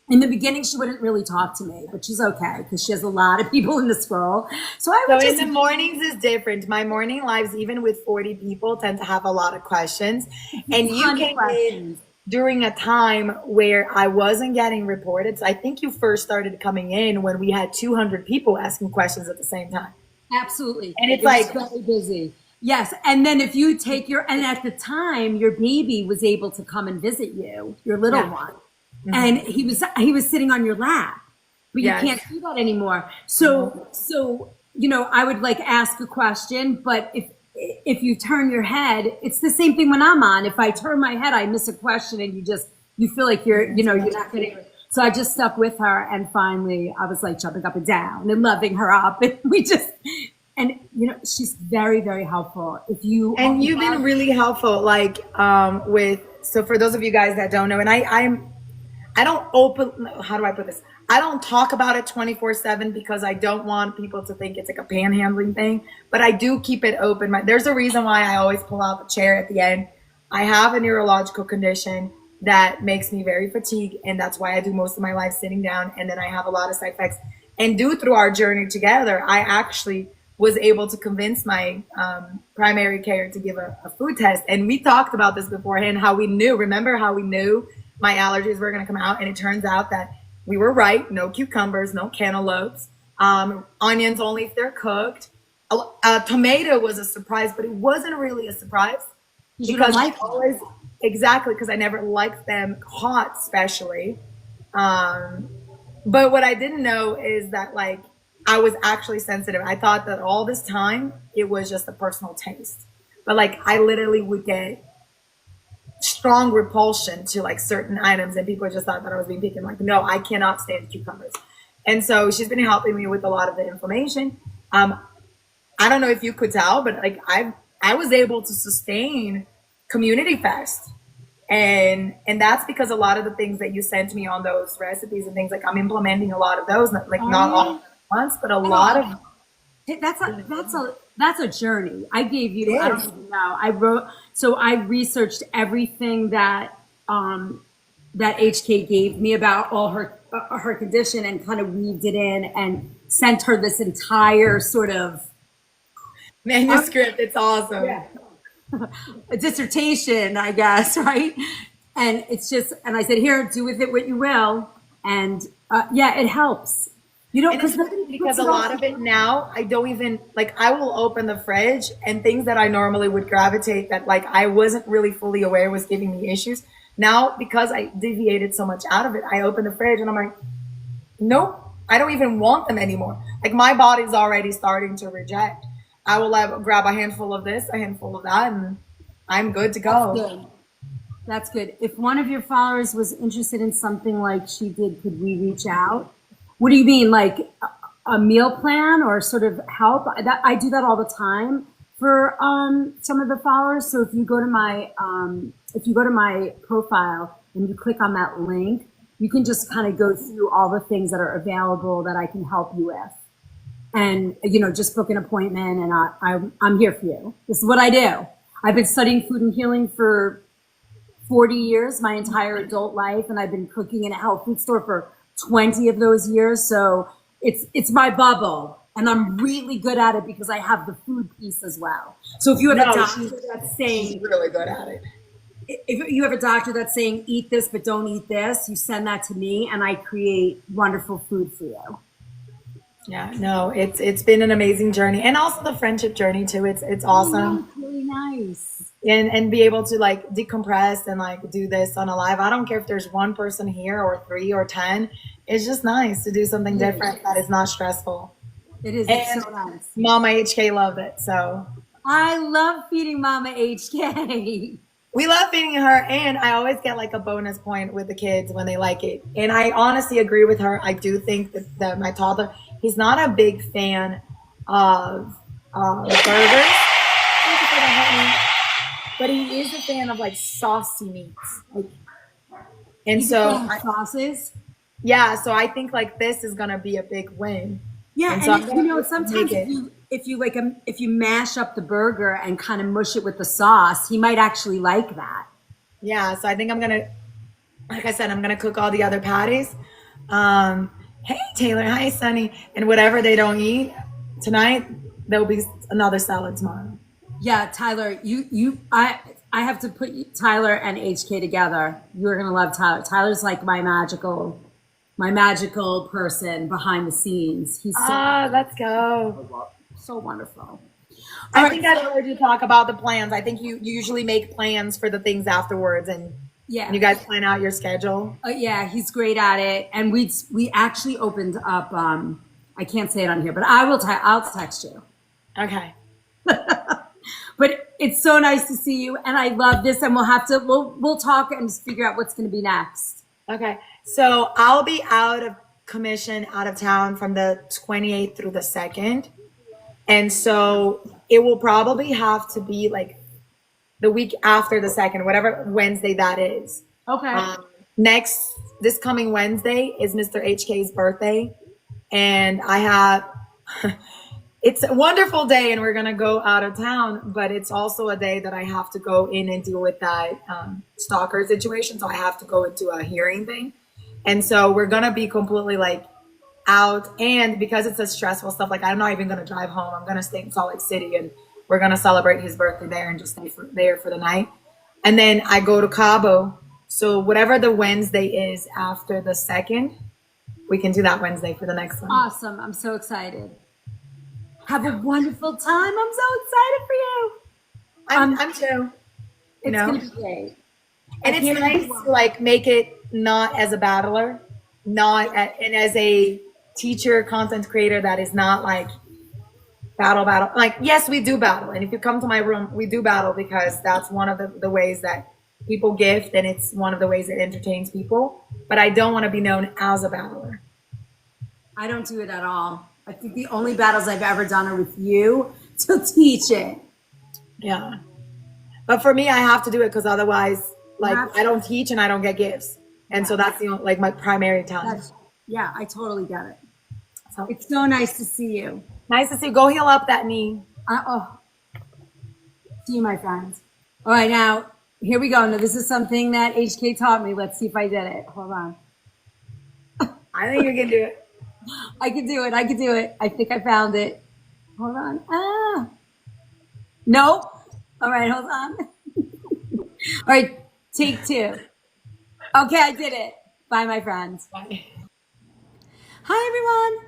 In the beginning, she wouldn't really talk to me, but she's okay because she has a lot of people in the scroll. So in the mornings is different. My morning lives, even with 40 people, tend to have a lot of questions. And you came in during a time where I wasn't getting reported. So I think you first started coming in when we had 200 people asking questions at the same time. Absolutely. And it's like very busy. Yes. And then if you take and at the time, your baby was able to come and visit you, your little one. Mm-hmm. And he was sitting on your lap, but you can't do that anymore. So, I would like ask a question, but if you turn your head, it's the same thing when I'm on. If I turn my head, I miss a question and you feel like you're not getting it. So I just stuck with her, and finally I was like jumping up and down and loving her up. And she's very, very helpful. And you've been really helpful, like, so for those of you guys that don't know, and I don't how do I put this? I don't talk about it 24/7 because I don't want people to think it's like a panhandling thing, but I do keep it open. There's a reason why I always pull out the chair at the end. I have a neurological condition that makes me very fatigued, and that's why I do most of my life sitting down, and then I have a lot of side effects. And through our journey together, I actually was able to convince my primary care to give a food test. And we talked about this beforehand, remember how we knew my allergies were going to come out? And it turns out that we were right. No cucumbers, no cantaloupes, onions only if they're cooked. A tomato was a surprise, but it wasn't really a surprise. Because exactly, because I never liked them hot, especially. But what I didn't know is that, like, I was actually sensitive. I thought that all this time it was just a personal taste, but like I literally would get strong repulsion to like certain items, and people just thought that I was being picky. I'm like, no, I cannot stand cucumbers. And so she's been helping me with a lot of the inflammation. I don't know if you could tell, but like I was able to sustain Community Fest. And that's because a lot of the things that you sent me on those recipes and things, like I'm implementing a lot of those, like not all at once, but a lot of. That's a journey. I gave you. I don't even know. I researched everything that that HK gave me about all her condition and kind of weaved it in and sent her this entire sort of manuscript. It's awesome. Yeah. A dissertation, I guess, right? And it's just, and I said, here, do with it what you will. And it helps. Because a lot of it now, I don't even, like, I will open the fridge and things that I normally would gravitate that, like, I wasn't really fully aware was giving me issues. Now, because I deviated so much out of it, I open the fridge and I'm like, nope, I don't even want them anymore. Like, my body's already starting to reject. I will grab a handful of this, a handful of that, and I'm good to go. That's good. If one of your followers was interested in something like she did, could we reach out? What do you mean, like a meal plan or sort of help? I do that all the time for some of the followers. So if you go to my profile and you click on that link, you can just kind of go through all the things that are available that I can help you with. And, just book an appointment, and I'm here for you. This is what I do. I've been studying food and healing for 40 years, my entire adult life, and I've been cooking in a health food store for 20 of those years. So it's my bubble, and I'm really good at it because I have the food piece as well. So if you have a doctor that's saying, she's really good at it. If you have a doctor that's saying, eat this, but don't eat this, you send that to me and I create wonderful food for you. Yeah, no, it's been an amazing journey, and also the friendship journey too. It's awesome. Oh, really nice. And be able to like decompress and like do this on a live. I don't care if there's one person here or 3 or 10. It's just nice to do something different that is not stressful. It is. It's so nice. Mama HK loved it. So I love feeding Mama HK. We love feeding her, and I always get like a bonus point with the kids when they like it. And I honestly agree with her. I do think that my toddler, he's not a big fan of burgers, but he is a fan of like saucy meats. And so sauces. Yeah, so I think like this is gonna be a big win. Yeah, and so sometimes if you mash up the burger and kind of mush it with the sauce, he might actually like that. Yeah, so I think I'm gonna, like I said, I'm gonna cook all the other patties. Hey Taylor, hi Sunny, and whatever they don't eat tonight, there'll be another salad tomorrow. Yeah, Tyler, I have to put Tyler and HK together. You're gonna love Tyler. Tyler's like my magical person behind the scenes. He's let's go. So wonderful. I think I've heard you talk about the plans. I think you usually make plans for the things afterwards, and you guys plan out your schedule. Yeah, he's great at it. And we actually opened up. I can't say it on here, but I'll text you. Okay. But it's so nice to see you, and I love this. And we'll talk and just figure out what's going to be next. Okay. So I'll be out of commission, out of town from the 28th through the 2nd. And so it will probably have to be like the week after the 2nd, whatever Wednesday that is. Okay. This coming Wednesday is Mr. HK's birthday. And I have, it's a wonderful day and we're going to go out of town, but it's also a day that I have to go in and deal with that stalker situation. So I have to go into a hearing thing. And so we're going to be completely like out. And because it's a stressful stuff, like I'm not even going to drive home. I'm going to stay in Salt Lake City and we're going to celebrate his birthday there and just stay there for the night. And then I go to Cabo. So whatever the Wednesday is after the 2nd, we can do that Wednesday for the next one. Awesome. I'm so excited. Have a wonderful time. I'm so excited for you. I'm too. It's going to be great. And it's nice to like make it not as a battler, and as a teacher, content creator that is not like battle. Like, yes, we do battle. And if you come to my room, we do battle because that's one of the ways that people gift, and it's one of the ways it entertains people. But I don't want to be known as a battler. I don't do it at all. I think the only battles I've ever done are with you to teach it. Yeah. But for me, I have to do it because otherwise, like, I don't teach and I don't get gifts. And so that's like my primary talent. Yeah, I totally get it. So it's so nice to see you. Nice to see you. Go heal up that knee. See you, my friends. All right, now, here we go. Now, this is something that HK taught me. Let's see if I did it. Hold on. I think you can do it. I can do it. I can do it. I think I found it. Hold on. Nope. All right, hold on. All right, take 2. Okay, I did it. Bye, my friends. Bye. Hi, everyone.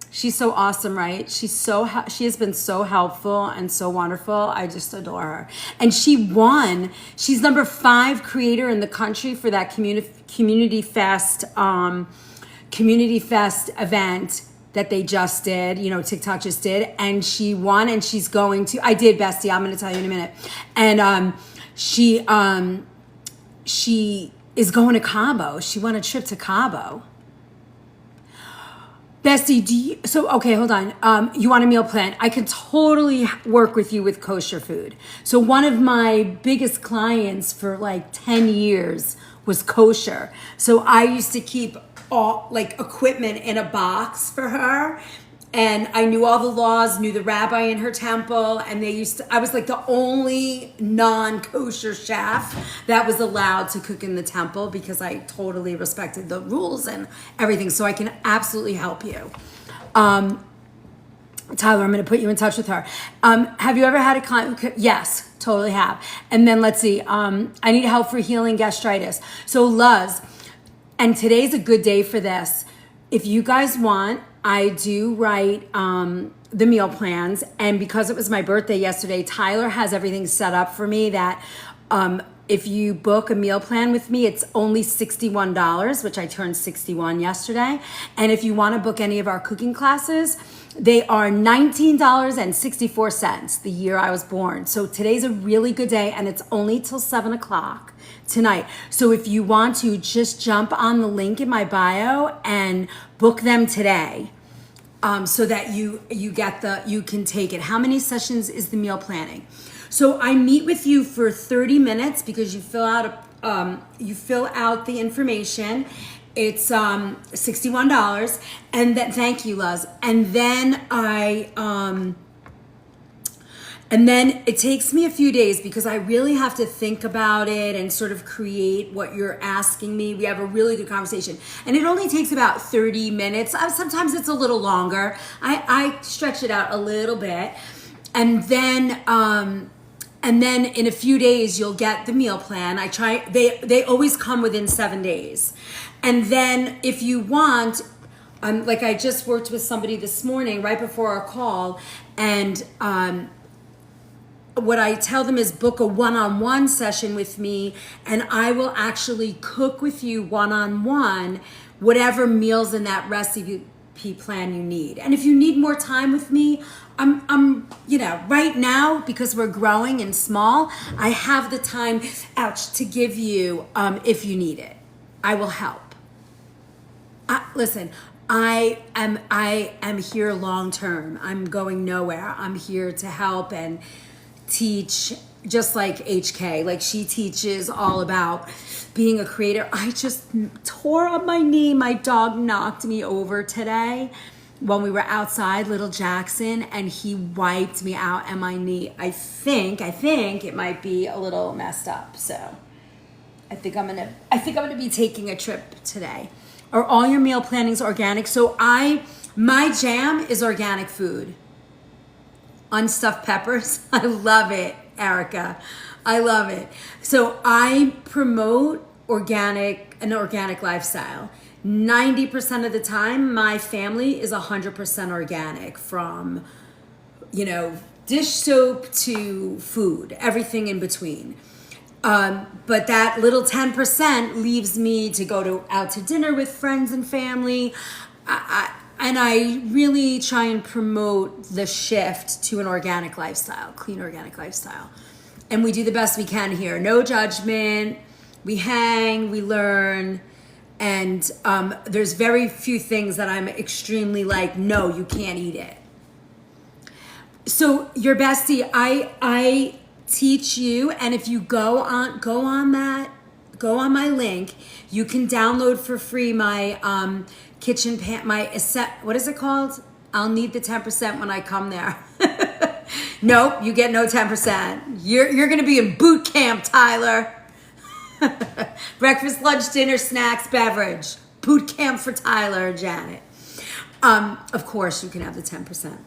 She's so awesome, right? She has been so helpful and so wonderful. I just adore her. And she won. She's number 5 creator in the country for that Community Fest event that they just did. You know, TikTok just did, and she won. And she's going to. I did, Bestie. I'm going to tell you in a minute. And she is going to Cabo. She won a trip to Cabo. Bestie, okay, hold on. You want a meal plan? I can totally work with you with kosher food. So one of my biggest clients for like 10 years was kosher. So I used to keep all like equipment in a box for her. And I knew all the laws, knew the rabbi in her temple, and I was like the only non-kosher chef that was allowed to cook in the temple because I totally respected the rules and everything. So I can absolutely help you. Tyler, I'm going to put you in touch with her. Have you ever had a client who yes, totally have. And then let's see, I need help for healing gastritis. So Luz, and today's a good day for this. If you guys want, I do write the meal plans, and because it was my birthday yesterday, Tyler has everything set up for me that if you book a meal plan with me, it's only $61, which I turned 61 yesterday. And if you want to book any of our cooking classes, they are $19.64 the year I was born. So today's a really good day, and it's only till 7 o'clock tonight. So if you want to, just jump on the link in my bio and book them today, so that you can take it. How many sessions is the meal planning? So I meet with you for 30 minutes because you fill out the information. It's $61, and then thank you, Luz. And then and then it takes me a few days because I really have to think about it and sort of create what you're asking me. We have a really good conversation, and it only takes about 30 minutes. Sometimes it's a little longer. I stretch it out a little bit, and then in a few days you'll get the meal plan. They always come within 7 days. And then if you want, like I just worked with somebody this morning right before our call, and what I tell them is book a one-on-one session with me, and I will actually cook with you one-on-one whatever meals in that recipe plan you need. And if you need more time with me, I'm right now, because we're growing and small, I have the time, to give you, if you need it. I will help. Listen, I am here long term. I'm going nowhere. I'm here to help and teach, just like HK. Like, she teaches all about being a creator. I just tore up my knee. My dog knocked me over today when we were outside, little Jackson, and he wiped me out and my knee. I think it might be a little messed up. So I think I'm gonna be taking a trip today. Are all your meal plannings organic? So my jam is organic food. Unstuffed peppers. I love it, Erica. I love it. So I promote an organic lifestyle. 90% of the time, my family is 100% organic, from, dish soap to food, everything in between. But that little 10% leaves me to go out to dinner with friends and family. And I really try and promote the shift to an organic lifestyle, clean organic lifestyle. And we do the best we can here. No judgment. We hang, we learn. And there's very few things that I'm extremely like, no, you can't eat it. So your bestie, I teach you, and if you go on my link, you can download for free my kitchen pan, what is it called? I'll need the 10% when I come there. Nope, you get no 10%. You're gonna be in boot camp, Tyler. Breakfast, lunch, dinner, snacks, beverage. Boot camp for Tyler and Janet. Of course, you can have the 10%.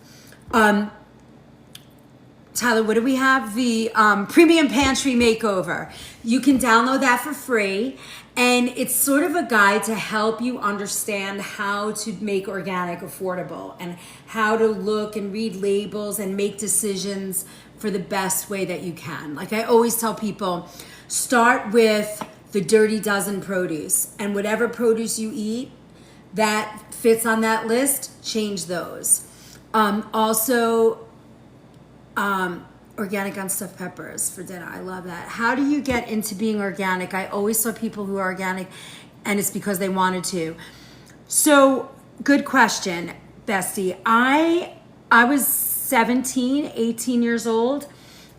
Tyler, what do we have? The Premium Pantry Makeover. You can download that for free. And it's sort of a guide to help you understand how to make organic affordable and how to look and read labels and make decisions for the best way that you can. Like I always tell people, start with the Dirty Dozen produce, and whatever produce you eat that fits on that list, change those. Organic unstuffed peppers for dinner. I love that. How do you get into being organic? I always saw people who are organic, and it's because they wanted to. So, good question, bestie. I was 17, 18 years old,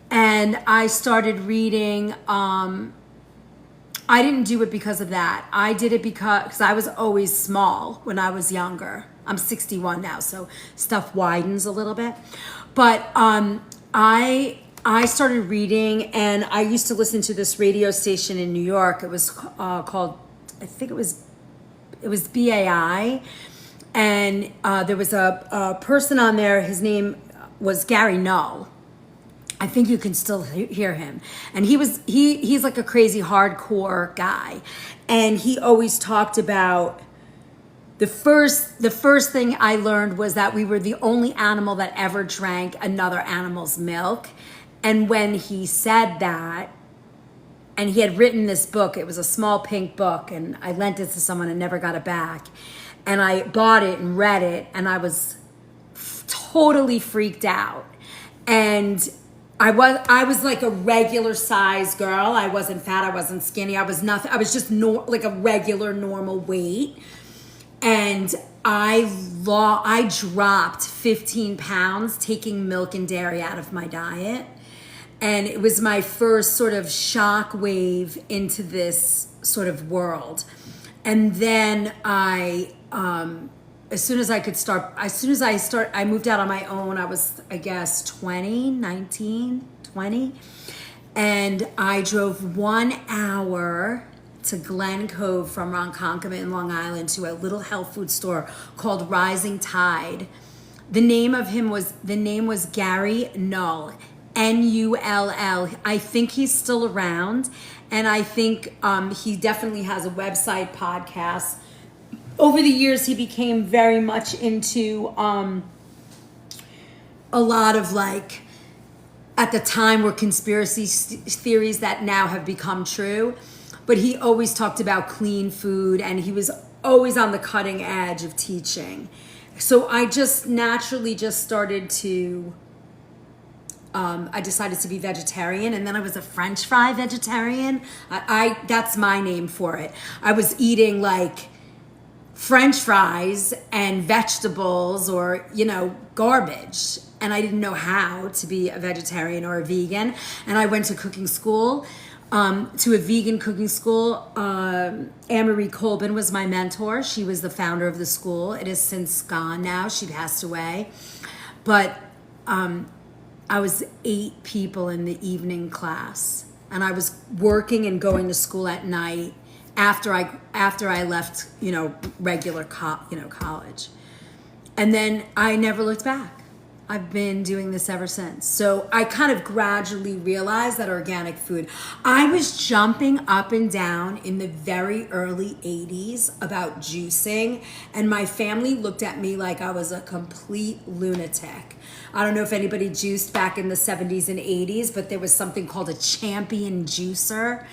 and I started reading. I didn't do it because of that. I did it because I was always small when I was younger. I'm 61 now, so stuff widens a little bit. But I started reading, and I used to listen to this radio station in New York. It was called, I think it was BAI, and there was a person on there. His name was Gary Null. I think you can still hear him. And he's like a crazy hardcore guy. And he always talked about the first thing I learned was that we were the only animal that ever drank another animal's milk. And when he said that, and he had written this book, it was a small pink book, and I lent it to someone and never got it back. And I bought it and read it, and I was totally freaked out. And I was like a regular size girl. I wasn't fat. I wasn't skinny. I was nothing. I was just like a regular normal weight. And I dropped 15 pounds taking milk and dairy out of my diet. And it was my first sort of shock wave into this sort of world. And then I moved out on my own. I was, I guess, 20. And I drove 1 hour to Glen Cove from Ronkonkoma in Long Island to a little health food store called Rising Tide. The name was Gary Null, Null. I think he's still around, and I think he definitely has a website, podcast. Over the years, he became very much into a lot of, like, at the time were conspiracy theories that now have become true. But he always talked about clean food, and he was always on the cutting edge of teaching. So I just naturally just started to, I decided to be vegetarian, and then I was a French fry vegetarian. That's my name for it. I was eating like French fries and vegetables or, garbage. And I didn't know how to be a vegetarian or a vegan. And I went to cooking school, to a vegan cooking school. Anne-Marie Colbin was my mentor. She was the founder of the school. It is since gone now. She passed away. But I was 8 people in the evening class. And I was working and going to school at night after I left, regular college. And then I never looked back. I've been doing this ever since. So I kind of gradually realized that organic food, I was jumping up and down in the very early 80s about juicing, and my family looked at me like I was a complete lunatic. I don't know if anybody juiced back in the 70s and 80s, but there was something called a champion juicer.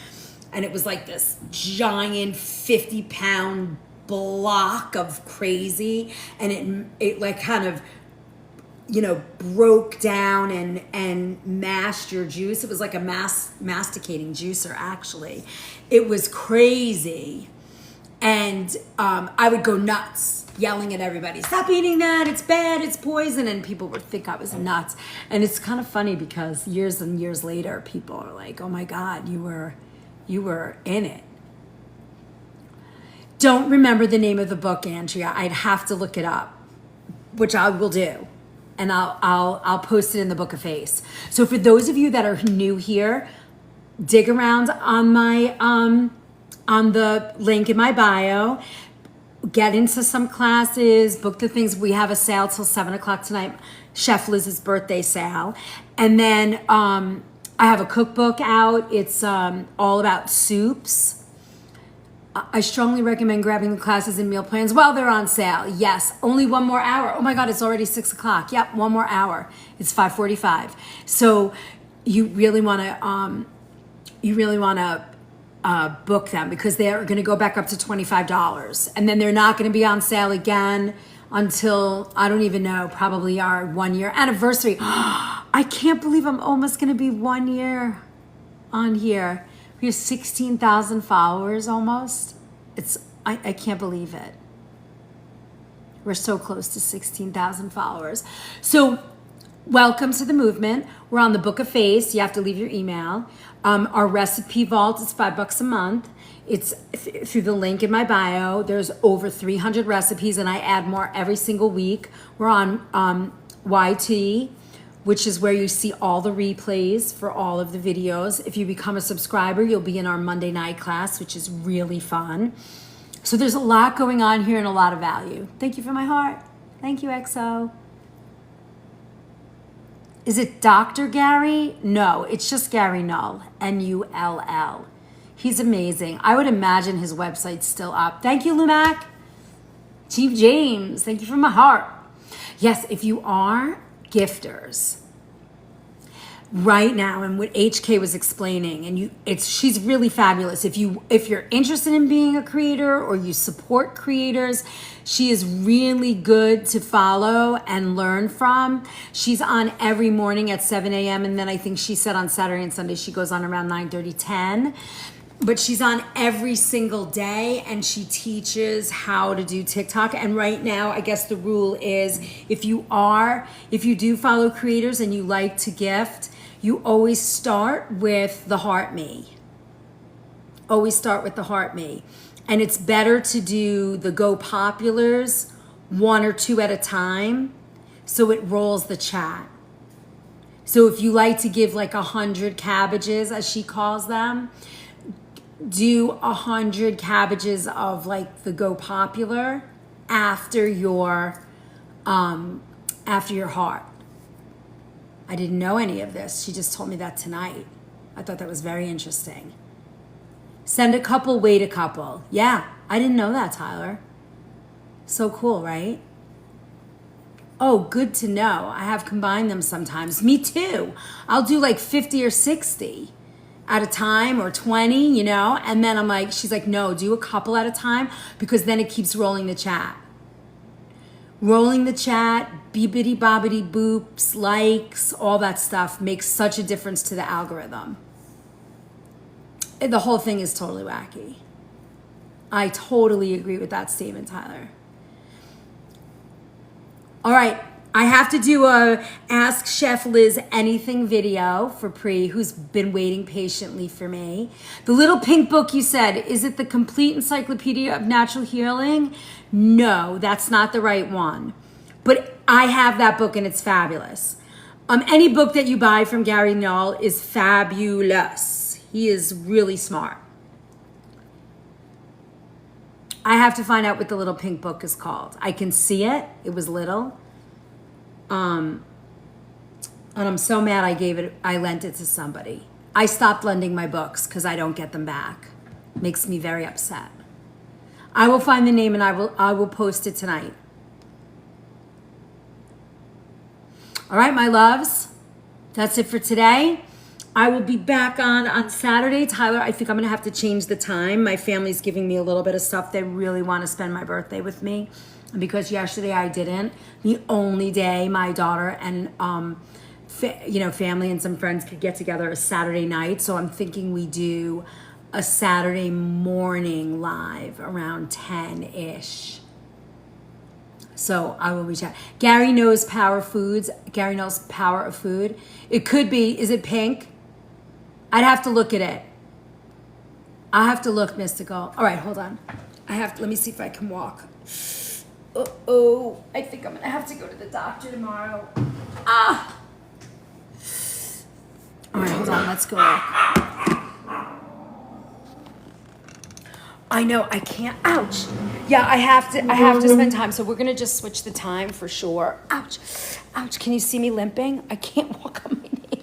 And it was like this giant 50-pound block of crazy. And it like kind of, broke down and mashed your juice. It was like a masticating juicer, actually. It was crazy. And I would go nuts, yelling at everybody, stop eating that, it's bad, it's poison. And people would think I was nuts. And it's kind of funny because years and years later, people are like, oh my God, you were in it. Don't remember the name of the book, Andrea. I'd have to look it up, which I will do. And I'll post it in the Book of Face. So for those of you that are new here, dig around on my on the link in my bio, get into some classes, book the things. We have a sale till 7:00 tonight, Chef Liz's birthday sale. And then I have a cookbook out. It's all about soups. I strongly recommend grabbing the classes and meal plans while they're on sale. Yes, only one more hour. Oh my God, it's already 6:00. Yep, one more hour. It's 5:45. So you really want to book them because they're going to go back up to $25, and then they're not going to be on sale again until, I don't even know, probably our 1-year anniversary. I can't believe I'm almost going to be 1 year on here. We have 16,000 followers almost. I can't believe it. We're so close to 16,000 followers. So welcome to the movement. We're on the Book of Face. You have to leave your email. Our recipe vault is $5 a month. It's through the link in my bio. There's over 300 recipes, and I add more every single week. We're on YT, which is where you see all the replays for all of the videos. If you become a subscriber, you'll be in our Monday night class, which is really fun. So there's a lot going on here and a lot of value. Thank you for my heart. Thank you, XO. Is it Dr. Gary? No, it's just Gary Null, Null. He's amazing. I would imagine his website's still up. Thank you, Lumac. Chief James, thank you for my heart. Yes, if you are gifters right now, and what HK was explaining, and she's really fabulous. If you're interested in being a creator or you support creators, she is really good to follow and learn from. She's on every morning at 7 a.m. and then I think she said on Saturday and Sunday she goes on around 9:30, 10. But she's on every single day, and she teaches how to do TikTok. And right now, I guess the rule is if you do follow creators and you like to gift, you always start with the heart me. Always start with the heart me. And it's better to do the go populars 1 or 2 at a time so it rolls the chat. So if you like to give like 100 cabbages, as she calls them, do 100 cabbages of like the go popular after your heart. I didn't know any of this. She just told me that tonight. I thought that was very interesting. Send a couple, wait a couple. Yeah, I didn't know that, Tyler. So cool, right? Oh, good to know. I have combined them sometimes. Me too. I'll do like 50 or 60 at a time, or 20, and then I'm like, she's like, no, do a couple at a time because then it keeps rolling the chat. rolling the chat, beepity bobbity boops, likes, all that stuff makes such a difference to the algorithm. The whole thing is totally wacky. I totally agree with that statement, Tyler. All right, I have to do a Ask Chef Liz Anything video for Pri, who's been waiting patiently for me. The little pink book you said, is it the Complete Encyclopedia of Natural Healing? No, that's not the right one. But I have that book and it's fabulous. Any book that you buy from Gary Null is fabulous. He is really smart. I have to find out what the little pink book is called. I can see it. It was little. And I'm so mad I lent it to somebody. I stopped lending my books because I don't get them back. Makes me very upset. I will find the name and I will post it tonight. All right, my loves. That's it for today. I will be back on Saturday. Tyler, I think I'm going to have to change the time. My family's giving me a little bit of stuff. They really want to spend my birthday with me. And because yesterday I didn't, the only day my daughter and family and some friends could get together is Saturday night. So I'm thinking we do a Saturday morning live around 10-ish. So I will reach out. Gary knows Power Foods. Gary knows Power of Food. It could be, is it pink? I'd have to look at it. I have to look, Mystical. All right, hold on. Let me see if I can walk. I think I'm gonna have to go to the doctor tomorrow. All right, hold on, let's go. I know, I can't, ouch. Yeah, I have to spend time, so we're gonna just switch the time for sure. Ouch, can you see me limping? I can't walk on my knee.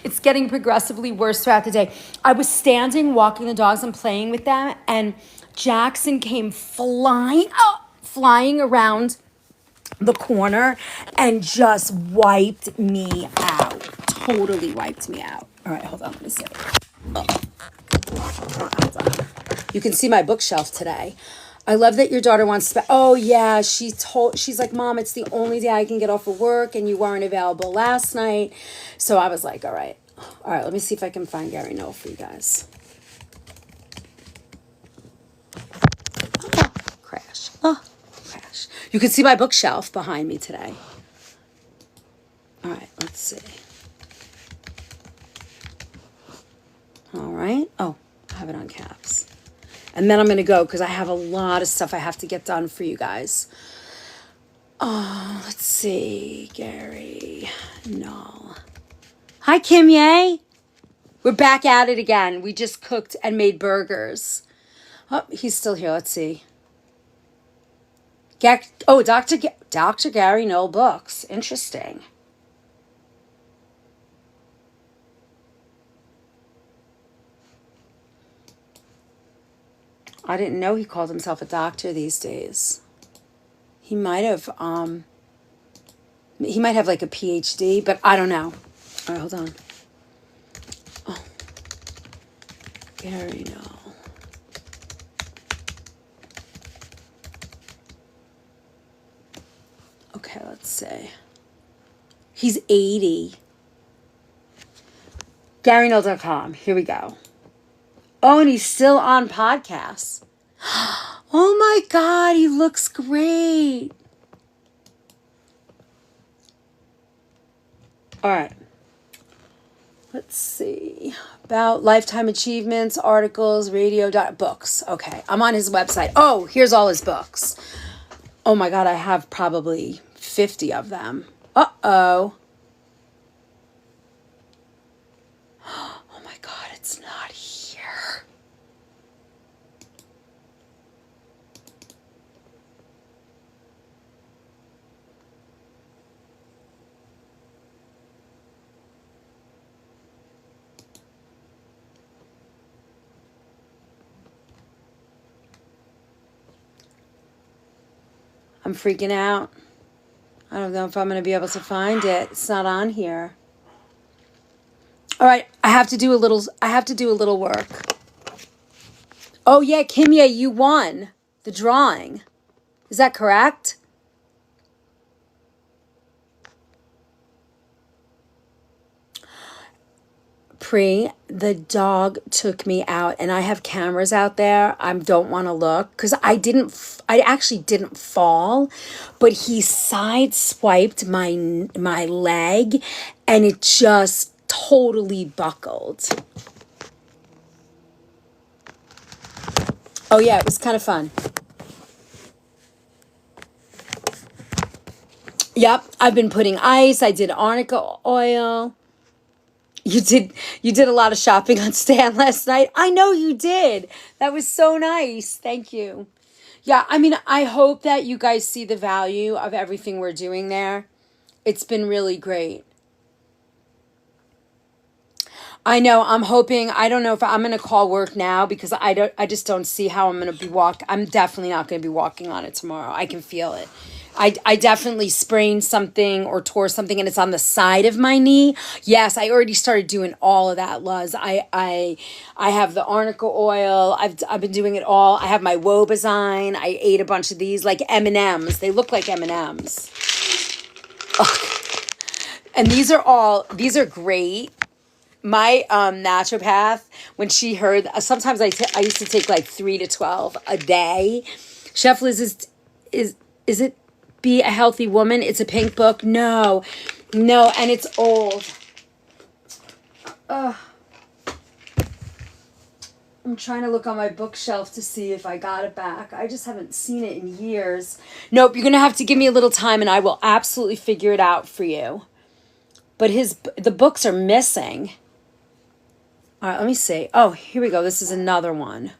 It's getting progressively worse throughout the day. I was standing, walking the dogs and playing with them, and Jackson came flying around the corner and just wiped me out. Totally wiped me out. All right, hold on, let me see. Hold on. You can see my bookshelf today. I love that your daughter wants to. Oh yeah, she's like, Mom, it's the only day I can get off of work, and you weren't available last night. So I was like, all right. Let me see if I can find Gary Noel for you guys. Crash. You can see my bookshelf behind me today. All right, let's see. All right. Oh, I have it on caps. And then I'm going to go because I have a lot of stuff I have to get done for you guys. Oh, let's see. Gary. No. Hi, Kim Ye. We're back at it again. We just cooked and made burgers. Oh, he's still here. Let's see. Dr. Gary Noel books. Interesting. I didn't know he called himself a doctor these days. He might have like a PhD, but I don't know. All right, hold on. Oh, Gary Noel. Okay, let's see. He's 80. GaryNoel.com. Here we go. Oh, and he's still on podcasts. Oh my God, he looks great. All right. Let's see. About lifetime achievements, articles, books. Okay, I'm on his website. Oh, here's all his books. Oh my God, I have probably 50 of them. Uh-oh. Oh my God, it's not here. I'm freaking out. I don't know if I'm going to be able to find it. It's not on here. All right, I have to do a little work. Oh yeah, Kimye, you won the drawing. Is that correct? Cree, the dog took me out, and I have cameras out there. I don't want to look because I actually didn't fall, but he sideswiped my leg, and it just totally buckled. Oh yeah, it was kind of fun. Yep, I've been putting ice. I did arnica oil. You did a lot of shopping on Stan last night. I know you did. That was so nice. Thank you. Yeah, I mean, I hope that you guys see the value of everything we're doing there. It's been really great. I know. I'm hoping. I don't know if I'm going to call work now because I just don't see how I'm going to be I'm definitely not going to be walking on it tomorrow. I can feel it. I definitely sprained something or tore something, and it's on the side of my knee. Yes, I already started doing all of that, Luz. I have the arnica oil. I've been doing it all. I have my Wobezyme. I ate a bunch of these like M&Ms. They look like M&Ms. Oh. And these are great. My naturopath, when she heard, sometimes I used to take like 3 to 12 a day. Chef Liz is it Be a Healthy Woman? It's a pink book. No, and it's old. I'm trying to look on my bookshelf to see if I got it back. I just haven't seen it in years. Nope, you're gonna have to give me a little time, and I will absolutely figure it out for you. But the books are missing. All right, let me see. Oh, here we go. This is another one.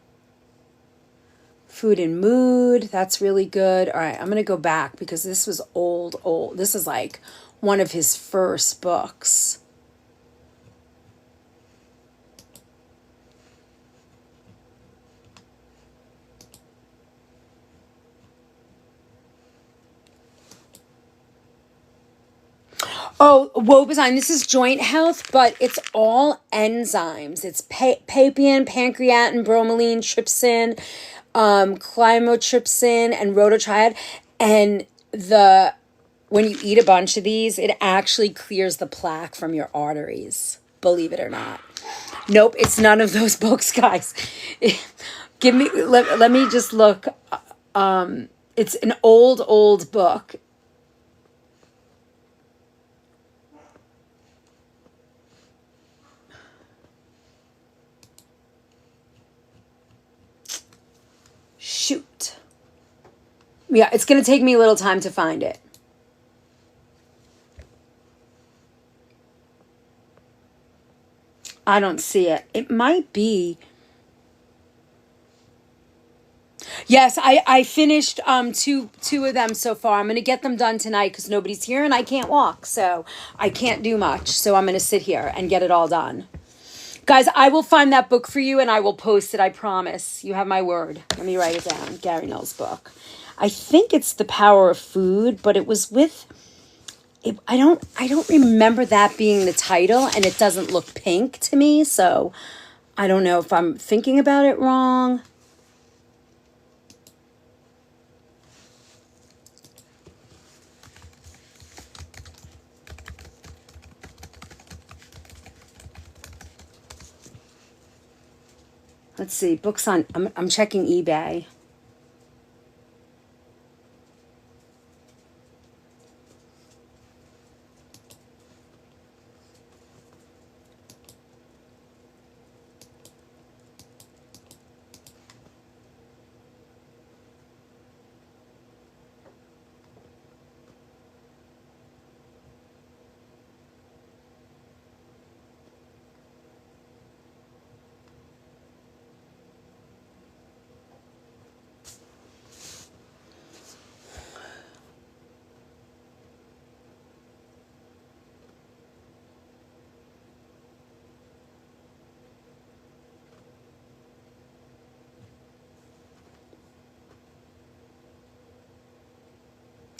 Food and Mood. That's really good. All right, I'm going to go back because this was old. This is like one of his first books. Oh, Wobezyme. This is joint health, but it's all enzymes. It's papain, pancreatin, bromelain, trypsin, chymotrypsin, and rhodotriad. And when you eat a bunch of these, it actually clears the plaque from your arteries. Believe it or not. Nope, it's none of those books, guys. Let me just look. It's an old book. Shoot. Yeah, it's going to take me a little time to find it. I don't see it. It might be. Yes, I finished two of them so far. I'm going to get them done tonight because nobody's here and I can't walk. So I can't do much. So I'm going to sit here and get it all done. Guys, I will find that book for you and I will post it. I promise. You have my word. Let me write it down. Gary Null's book. I think it's The Power of Food, but it was with... I don't remember that being the title, and it doesn't look pink to me, so I don't know if I'm thinking about it wrong. Let's see, books on... I'm checking eBay.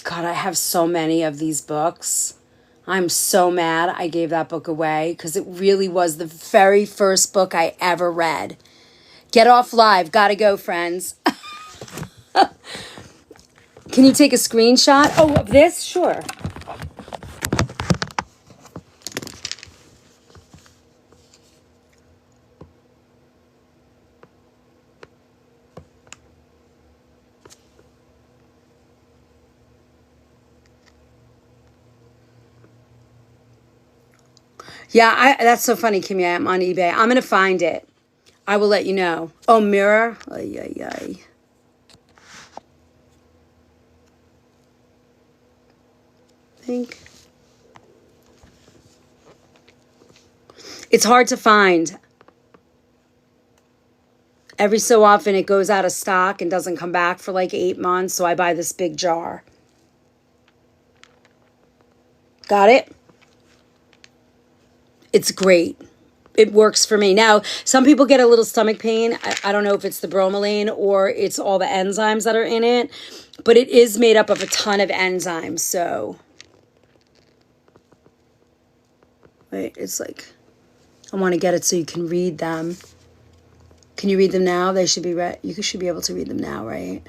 God, I have so many of these books. I'm so mad I gave that book away because it really was the very first book I ever read. Get off live. Gotta go, friends. Can you take a screenshot? Oh, of this? Sure. Yeah, that's so funny, Kimmy. I'm on eBay. I'm going to find it. I will let you know. Oh, mirror. Ay, ay, ay. Think. It's hard to find. Every so often it goes out of stock and doesn't come back for like 8 months, so I buy this big jar. Got it? It's great. It works for me. Now, some people get a little stomach pain. I don't know if it's the bromelain or it's all the enzymes that are in it, but it is made up of a ton of enzymes, so. Wait, it's like, I want to get it so you can read them. Can you read them now? They should be read. You should be able to read them now, right?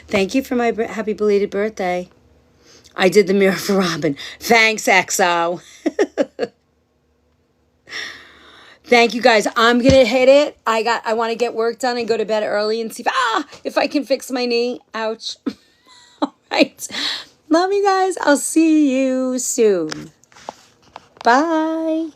Thank you for my happy belated birthday. I did the mirror for Robin. Thanks, XO. Thank you guys. I'm gonna hit it. I want to get work done and go to bed early and see if I can fix my knee. Ouch. All right. Love you guys. I'll see you soon. Bye.